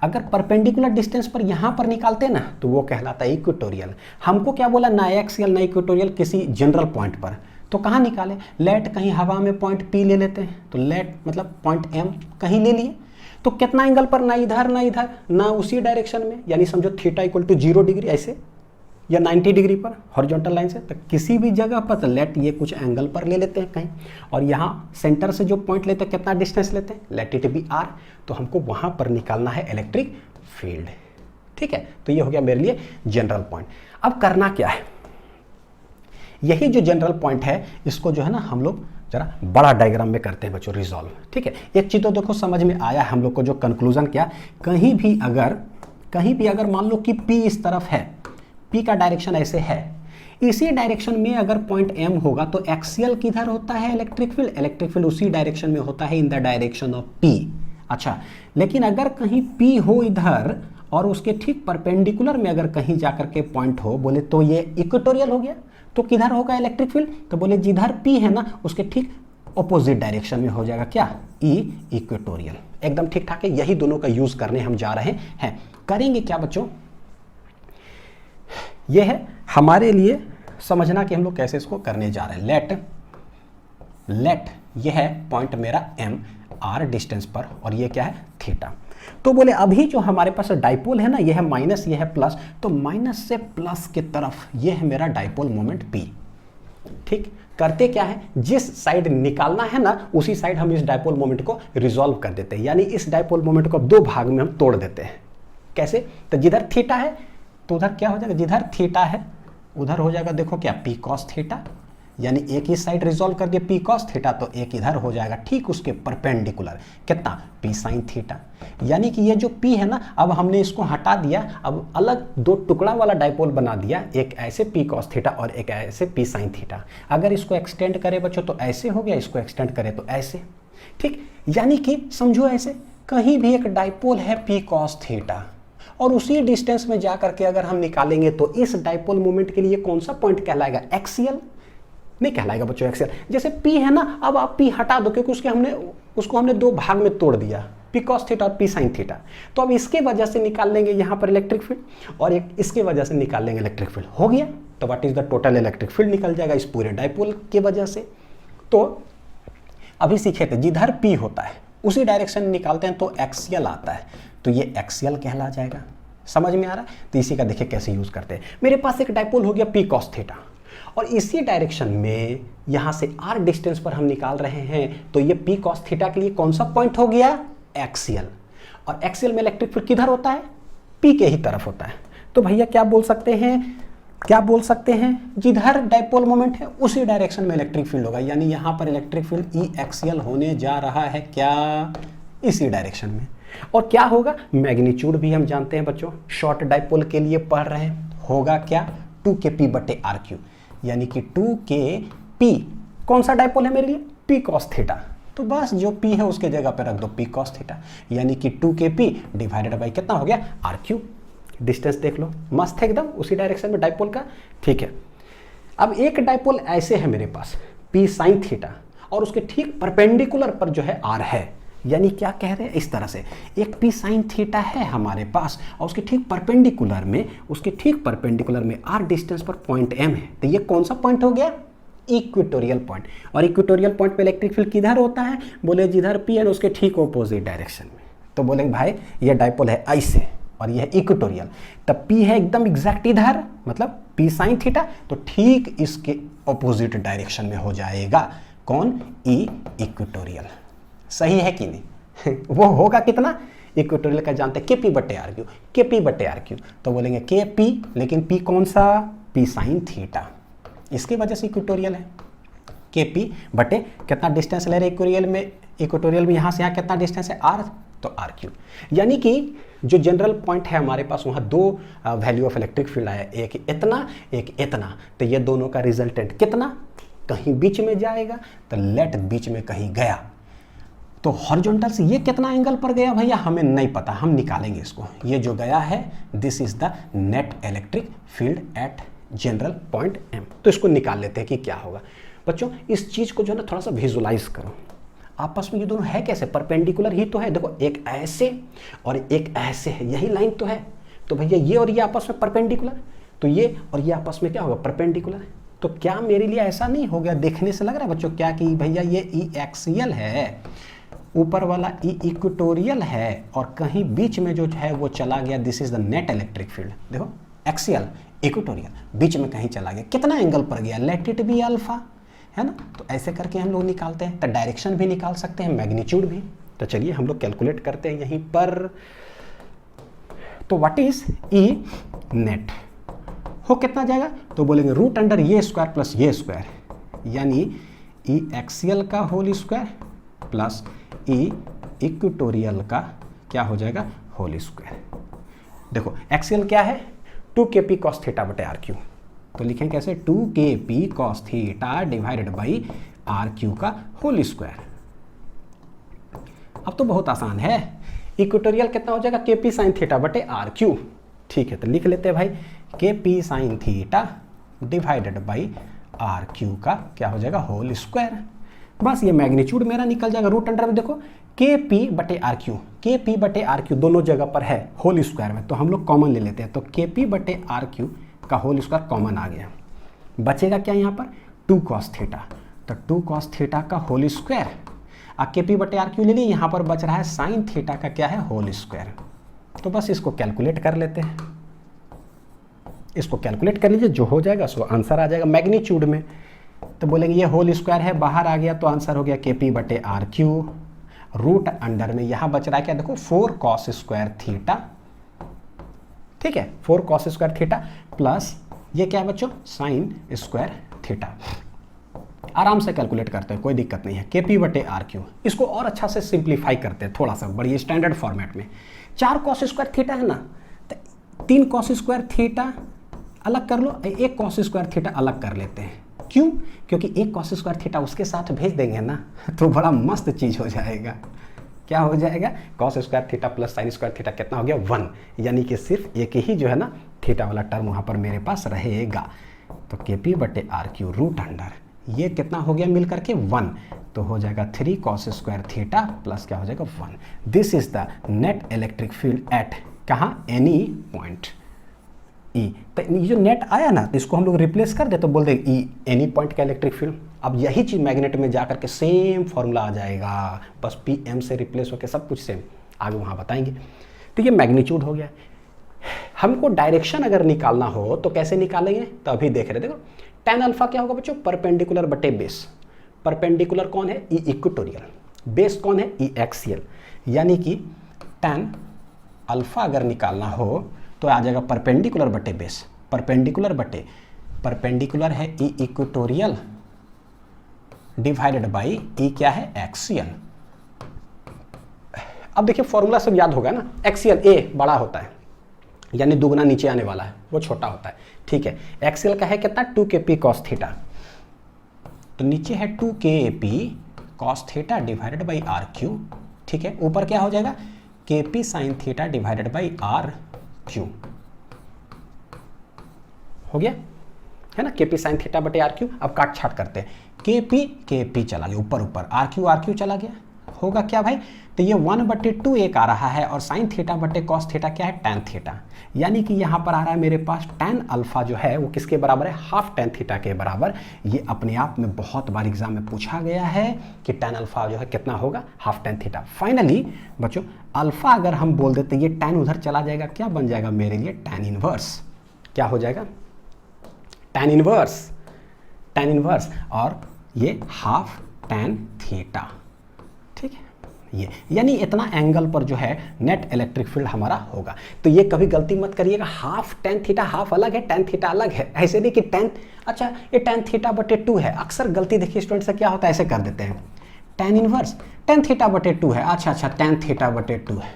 अगर परपेंडिकुलर डिस्टेंस पर यहां पर निकालते ना, तो वो कहलाता है इक्वेटोरियल। हमको क्या बोला, ना एक्सियल ना इक्वेटोरियल, किसी जनरल पॉइंट पर, तो कहां निकाले, लेट कहीं हवा में पॉइंट P ले लेते हैं, तो लेट मतलब पॉइंट M कहीं ले लिए, तो कितना एंगल पर, ना इधर ना इधर ना उसी डायरेक्शन में, यानी समझो थीटा = 0 डिग्री ऐसे, या 90 डिग्री पर हॉरिजॉन्टल लाइन से, तो किसी भी जगह पर, तो लेट ये कुछ एंगल पर ले लेते हैं कहीं, और यहाँ सेंटर से जो पॉइंट लेते हैं कितना डिस्टेंस लेते हैं, लेट इट बी r, तो हमको वहाँ पर निकालना है इलेक्ट्रिक फील्ड। ठीक है, तो ये हो गया मेरे लिए जनरल पॉइंट। अब करना क्या है, यही जो जनरल पॉइंट है इसको जो है ना हम लोग जरा बड़ा डायग्राम में करते हैं बच्चों, रिजॉल्व। ठीक है, एक चीज़ तो देखो समझ में आया हम लोग को, जो कंक्लूजन क्या, कहीं भी अगर मान लो कि P इस तरफ है, P का डायरेक्शन ऐसे है, इसी डायरेक्शन में अगर पॉइंट M होगा, तो एक्सियल किधर होता है इलेक्ट्रिक फील्ड उसी डायरेक्शन में होता है, in the direction of P। अच्छा, लेकिन अगर कहीं P हो इधर और उसके ठीक परपेंडिकुलर में अगर कहीं जाकर के पॉइंट हो, बोले तो ये इक्वेटोरियल हो गया। तो किधर होगा इलेक्ट्रिक फील्ड, तो बोले जिधर P है ना उसके ठीक ऑपोजिट डायरेक्शन में हो जाएगा क्या, E इक्वेटोरियल। एकदम ठीक ठाक है, यही दोनों का यूज करने हम जा रहे हैं। करेंगे क्या बच्चों, ये है हमारे लिए समझना कि हम लोग कैसे इसको करने जा रहे हैं। लेट ये है पॉइंट मेरा M R डिस्टेंस पर, और ये क्या है थीटा। तो बोले अभी जो हमारे पास डाइपोल है ना, ये है माइनस, ये है प्लस, तो माइनस से प्लस की तरफ ये है मेरा डाइपोल मोमेंट P। ठीक, करते क्या है, जिस साइड निकालना है ना उसी साइड हम इस डाइपोल मोमेंट को रिजॉल्व कर देते हैं, यानी इस डाइपोल मोमेंट को दो भाग में हम तोड़ देते हैं। कैसे, तो जिधर थीटा है तो उधर क्या हो जाएगा, जिधर थीटा है उधर हो जाएगा देखो क्या P cos थीटा, यानी एक ही साइड रिजॉल्व कर दिया P cos थीटा, तो एक इधर हो जाएगा ठीक उसके परपेंडिकुलर कितना P sin थीटा। यानी कि ये जो P है ना, अब हमने इसको हटा दिया, अब अलग दो टुकड़ा वाला डाइपोल बना दिया, एक ऐसे P cos थीटा और एक ऐसे P sin थीटा। अगर इसको एक्सटेंड करें बच्चों तो ऐसे हो गया, इसको एक्सटेंड करें तो ऐसे। ठीक, यानी कि समझो ऐसे कहीं भी एक डाइपोल है P cos थीटा, और उसी डिस्टेंस में जाकर के अगर हम निकालेंगे तो इस डाइपोल मोमेंट के लिए कौन सा पॉइंट कहलाएगा, एक्सियल नहीं कहलाएगा बच्चों, एक्सियल। जैसे P है ना, अब आप P हटा दो क्योंकि उसको हमने दो भाग में तोड़ दिया, P cos थीटा और P sin थीटा। तो अब इसके वजह से निकाल लेंगे यहाँ पर इलेक्ट्रिक फील्ड, और एक इसके वजह से निकाल लेंगे इलेक्ट्रिक फील्ड, हो गया। तो what is the total electric field निकल जाएगा इस पूरे डाइपोल के वजह से। तो अभी सीखे थे जिधर P होता है उसी डायरेक्शन निकालते हैं तो एक्सियल आता है, तो ये एक्सियल कहला जाएगा। समझ में आ रहा है, तो इसी का देखिए कैसे यूज करते हैं। मेरे पास एक डाइपोल हो गया P cos थीटा, और इसी डायरेक्शन में यहां से R डिस्टेंस पर हम निकाल रहे हैं, तो ये P cos थीटा के लिए कौन सा पॉइंट हो गया, एक्सियल। और एक्सियल में इलेक्ट्रिक फील्ड किधर होता है, P के ही तरफ होता है। तो भैया क्या बोल सकते हैं, जिधर डाइपोल मोमेंट है उसी डायरेक्शन में इलेक्ट्रिक फील्ड होगा, यानी यहां पर इलेक्ट्रिक फील्ड E एक्सियल होने जा रहा है क्या, इसी डायरेक्शन में। और क्या होगा, मैग्नीट्यूड भी हम जानते हैं बच्चों, शॉर्ट डाइपोल के लिए पढ़ रहे हैं, होगा क्या 2kp/r3, यानी कि 2kp कौन सा डाइपोल है मेरे लिए, P cos थीटा। तो बस जो P है उसके जगह पे रख दो P cos थीटा, यानी कि 2kp डिवाइडेड बाई कितना हो गया r3। डिस्टेंस देख लो, मस्त है एकदम उसी डायरेक्शन में डाइपोल का। ठीक है, अब एक डाइपोल ऐसे है मेरे पास P sin थीटा, और उसके ठीक परपेंडिकुलर पर जो है R है, यानी क्या कह रहे हैं इस तरह से, एक P sin थीटा है हमारे पास, और उसके ठीक परपेंडिकुलर में R डिस्टेंस पर पॉइंट M है, तो ये कौन सा पॉइंट हो गया, इक्वेटोरियल पॉइंट। और इक्वेटोरियल पॉइंट पे इलेक्ट्रिक फील्ड किधर होता है, बोले जिधर P है उसके ठीक ऑपोजिट डायरेक्शन में। तो बोलेंगे भाई ये डाइपोल है ऐसे और ये है इक्वेटोरियल, तब P है एकदम एग्जैक्ट इधर, मतलब P sin थीटा, तो ठीक इसके ऑपोजिट डायरेक्शन में हो जाएगा कौन, E इक्वेटोरियल। सही है कि नहीं वो होगा कितना, इक्वेटोरियल का जानते हैं kp/r3, तो बोलेंगे kp, लेकिन p कौन सा, P sin थीटा, इसकी वजह से इक्वेटोरियल है। kp बटे कितना डिस्टेंस ले रहे इक्वेटोरियल में यहाँ से यहाँ कितना डिस्टेंस है r, तो r3। यानी कि जो जनरल पॉइंट है हमारे पास वहाँ दो वैल्यू ऑफ इलेक्ट्रिक फील्ड आया, एक इतना, तो ये दोनों का रिजल्टेंट कितना, कहीं बीच में जाएगा, तो लेट बीच में कहीं गया, तो हॉरिजॉन्टल से ये कितना एंगल पर गया भैया हमें नहीं पता, हम निकालेंगे इसको। ये जो गया है this is the net electric field eight general point M। तो इसको निकाल लेते हैं कि क्या होगा। बच्चों इस चीज को जो है ना थोड़ा सा विजुलाइज करो, आपस में ये दोनों है कैसे, परपेंडिकुलर ही तो है। देखो एक ऐसे और एक ऐसे है, यही लाइन तो है, तो भैया ये और ये आपस में परपेंडिकुलर, तो ये और ये आपस में क्या होगा, परपेंडिकुलर। तो क्या मेरे लिए ऐसा नहीं हो गया, देखने से लग रहा है बच्चों क्या कि भैया ये E एक्सियल है, ऊपर वाला E इक्वेटोरियल है, और कहीं बीच में जो है वो चला गया, this is the net electric field. देखो एक्सियल इक्वेटोरियल बीच में कहीं चला गया, कितना एंगल पर गया, लेट इट बी अल्फा, है ना। तो ऐसे करके हम लोग निकालते हैं, तो डायरेक्शन भी निकाल सकते हैं, मैग्नीट्यूड भी। तो चलिए हम लोग कैलकुलेट करते हैं यहीं पर। तो व्हाट इज E नेट हो कितना जाएगा, तो बोलेंगे रूट अंडर ये स्क्वायर प्लस ये स्क्वायर, यानी E एक्सियल का whole square plus E equatorial का क्या हो जाएगा, होल स्क्वायर। देखो एक्सियल क्या है, 2kp cos थीटा बटे r3, तो लिखें कैसे, 2kp cos theta divided by r3 का होल स्क्वायर। अब तो बहुत आसान है, इक्वेटोरियल कितना हो जाएगा, के पी साइन थीटा बटे आर क्यू। ठीक है, तो लिख लेते हैं भाई K P sine theta divided by R Q का क्या हो जाएगा, होल स्क्वायर। बस ये मैग्नीट्यूड मेरा निकल जाएगा। रूट अंडर में देखो के पी बटे आर क्यू, के पी बटे आर क्यू दोनों जगह पर है होल स्क्वायर में, तो हम लोग कॉमन ले लेते हैं। तो के पी बटे आर क्यू का होल स्क्वायर कॉमन आ गया। बचेगा क्या यहाँ पर, 2 cos थीटा, तो 2 cos थीटा का होल स्क्वायर। अब के पी बटे आर क्यू ले लिए, यहाँ पर बच रहा है साइन थीटा का क्या है, होल स्क्वायर। तो बस इसको कैलकुलेट कर लेते हैं, इसको कैलकुलेट कर लीजिए, जो हो जाएगा सो आंसर आ जाएगा मैग्नीट्यूड में। तो बोलेंगे ये होल स्क्वायर है, बाहर आ गया तो आंसर हो गया के पी बटे आर क्यू। रूट अंडर में यहाँ बच रहा है क्या, देखो 4 cos स्क्वायर थीटा। ठीक है, 4 cos स्क्वायर थीटा प्लस ये क्या है बच्चों, साइन स्क्वायर थीटा। आराम से कैलकुलेट करते हैं, कोई दिक्कत नहीं है। के पी बटे आर क्यू, इसको और अच्छा से सिंप्लीफाई करते हैं थोड़ा सा बड़ी स्टैंडर्ड फॉर्मेट में। 4 cos स्क्वायर थीटा है ना, तो 3 cos स्क्वायर थीटा अलग कर लो, 1 cos स्क्वायर थीटा अलग कर लेते हैं। क्यों, क्योंकि 1 cos स्क्वायर थीटा उसके साथ भेज देंगे ना तो बड़ा मस्त चीज़ हो जाएगा। क्या हो जाएगा, cos square theta plus sine square theta कितना हो गया, 1, यानी कि सिर्फ एक ही जो है ना थीटा वाला टर्म वहाँ पर मेरे पास रहेगा। तो के पी बटे आर क्यू रूट अंडर ये कितना हो गया मिल करके 1, तो हो जाएगा 3 cos स्क्वायर थीटा प्लस क्या हो जाएगा 1। This is the net electric field eight कहाँ, एनी पॉइंट ई। तो ये जो नेट आया ना, तो इसको हम लोग रिप्लेस कर दे तो बोल दे ई एनी पॉइंट का इलेक्ट्रिक फील्ड। अब यही चीज़ मैग्नेट में जाकर के सेम फॉर्मूला आ जाएगा, बस पी एम से रिप्लेस होकर सब कुछ सेम, आगे वहाँ बताएंगे। तो ये मैग्नीट्यूड हो गया। हमको डायरेक्शन अगर निकालना हो तो कैसे निकालेंगे, तो अभी देख रहे, देखो tan अल्फा क्या होगा बच्चों, परपेंडिकुलर बटे बेस। परपेंडिकुलर कौन है, ई इक्वेटोरियल, बेस कौन है, ई एक्सियल। यानी कि tan अल्फा अगर निकालना हो तो आ जाएगा परपेंडिकुलर बटे बेस, परपेंडिकुलर बटे परपेंडिकुलर है ई इक्वेटोरियल डिवाइडेड बाई ई क्या है, एक्सियल। अब देखिए फॉर्मूला सब याद होगा ना, एक्सियल ए बड़ा होता है यानी दुगना नीचे आने वाला है, वो छोटा होता है। ठीक है, एक्सियल का है कितना, 2 के पी कॉस थीटा, तो नीचे है 2 K P cos theta divided by R Q. ठीक है, ऊपर क्या हो जाएगा, K P sine theta divided by R Q. हो गया है ना, के पी साइन थीटा बटे आर क्यू। अब काट छाट करते हैं, के पी चला गया ऊपर ऊपर, आर क्यू चला गया, होगा क्या भाई, तो ये 1/2 एक आ रहा है और साइन थीटा बटे कॉस थीटा क्या है, tan थीटा। यानी कि यहाँ पर आ रहा है मेरे पास tan अल्फा जो है वो किसके बराबर है, हाफ tan थीटा के बराबर। ये अपने आप में बहुत बार एग्जाम में पूछा गया है कि tan अल्फा जो है कितना होगा, हाफ tan थीटा। फाइनली बच्चों अल्फा अगर हम बोल देते ये tan उधर चला जाएगा, क्या बन जाएगा मेरे लिए, tan इनवर्स। क्या हो जाएगा, tan इनवर्स और ये हाफ tan थीटा। ठीक है, ये यानी इतना एंगल पर जो है नेट इलेक्ट्रिक फील्ड हमारा होगा। तो ये कभी गलती मत करिएगा, हाफ tan थीटा हाफ अलग है, tan थीटा अलग है, ऐसे नहीं कि tan, अच्छा ये tan थीटा बटे 2 है। अक्सर गलती देखिए स्टूडेंट से क्या होता है, ऐसे कर देते हैं tan इनवर्स tan थीटा बटे 2 है, अच्छा tan थीटा बटे 2 है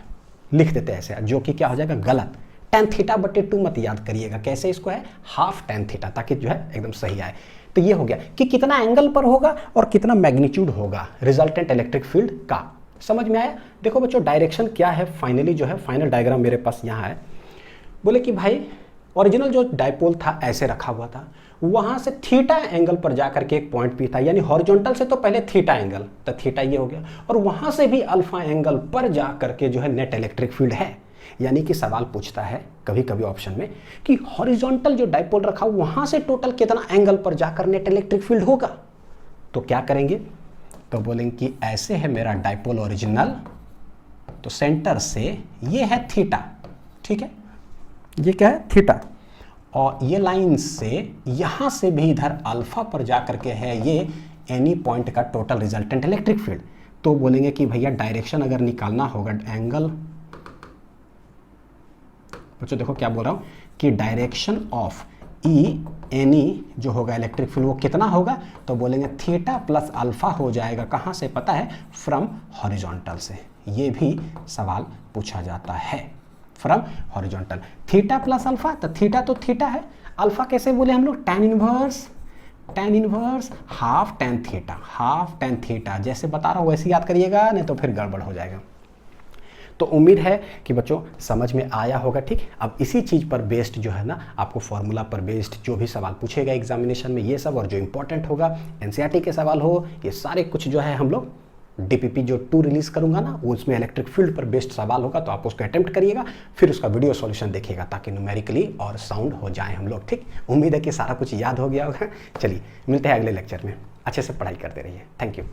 लिख देते हैं ऐसे, जो कि क्या हो जाएगा गलत। tan थीटा बटे 2 मत याद करिएगा, कैसे इसको है, हाफ tan थीटा, ताकि जो है एकदम सही आए। तो ये हो गया कि कितना एंगल पर होगा और कितना मैग्नीट्यूड होगा रिजल्टेंट इलेक्ट्रिक फील्ड का। समझ में आया। देखो बच्चों डायरेक्शन क्या है, फाइनली जो है फाइनल डायग्राम मेरे पास यहाँ है। बोले कि भाई ओरिजिनल जो डायपोल था ऐसे रखा हुआ था, वहाँ से थीटा एंगल पर जाकर के एक पॉइंट भी था, यानी हॉरिजॉन्टल से तो पहले थीटा एंगल, तो थीटा ये हो गया, और वहाँ से भी अल्फा एंगल पर जा करके जो है नेट इलेक्ट्रिक फील्ड है। यानी कि सवाल पूछता है कभी कभी ऑप्शन में कि हॉरिजॉन्टल जो डायपोल रखा वहाँ से टोटल कितना एंगल पर जाकर नेट इलेक्ट्रिक फील्ड होगा। तो क्या करेंगे, तो बोलेंगे कि ऐसे है मेरा डायपोल ओरिजिनल, तो सेंटर से ये है थीटा, ठीक है, ये क्या है थीटा, और ये लाइन से यहाँ से भी इधर अल्फा पर जा करके है ये एनी पॉइंट का टोटल रिजल्टेंट इलेक्ट्रिक फील्ड। तो बोलेंगे कि भैया डायरेक्शन अगर निकालना होगा, एंगल, बच्चों देखो क्या बोल रहा हूँ कि डायरेक्शन ऑफ ई एनी जो होगा इलेक्ट्रिक फील्ड वो कितना होगा, तो बोलेंगे थीटा प्लस अल्फा हो जाएगा, कहाँ से पता है, फ्रॉम हॉरिजॉन्टल से। ये भी सवाल पूछा जाता है, from horizontal. Theta plus alpha, तो थीटा तो थीटा है, अल्फा कैसे बोले हम लोग, tan inverse half tan theta, जैसे बता रहा हूँ वैसे याद करिएगा, नहीं तो फिर गड़बड़ हो जाएगा। तो उम्मीद है कि बच्चों समझ में आया होगा। ठीक, अब इसी चीज़ पर बेस्ड जो है ना आपको फॉर्मूला पर बेस्ड जो भी सवाल पूछेगा एग्जामिनेशन में ये सब, और जो इंपॉर्टेंट होगा एनसीईआरटी के सवाल हो, ये सारे कुछ जो है हम लोग डीपीपी जो 2 रिलीज करूंगा ना, वो उसमें इलेक्ट्रिक फील्ड पर बेस्ड सवाल होगा, तो आप उसको अटेम्प्ट करिएगा, फिर उसका वीडियो सॉल्यूशन देखिएगा ताकि न्यूमेरिकली और साउंड हो जाए हम लोग। ठीक, उम्मीद है कि सारा कुछ याद हो गया होगा। चलिए मिलते हैं अगले लेक्चर में, अच्छे से पढ़ाई करते रहिए। Thank you.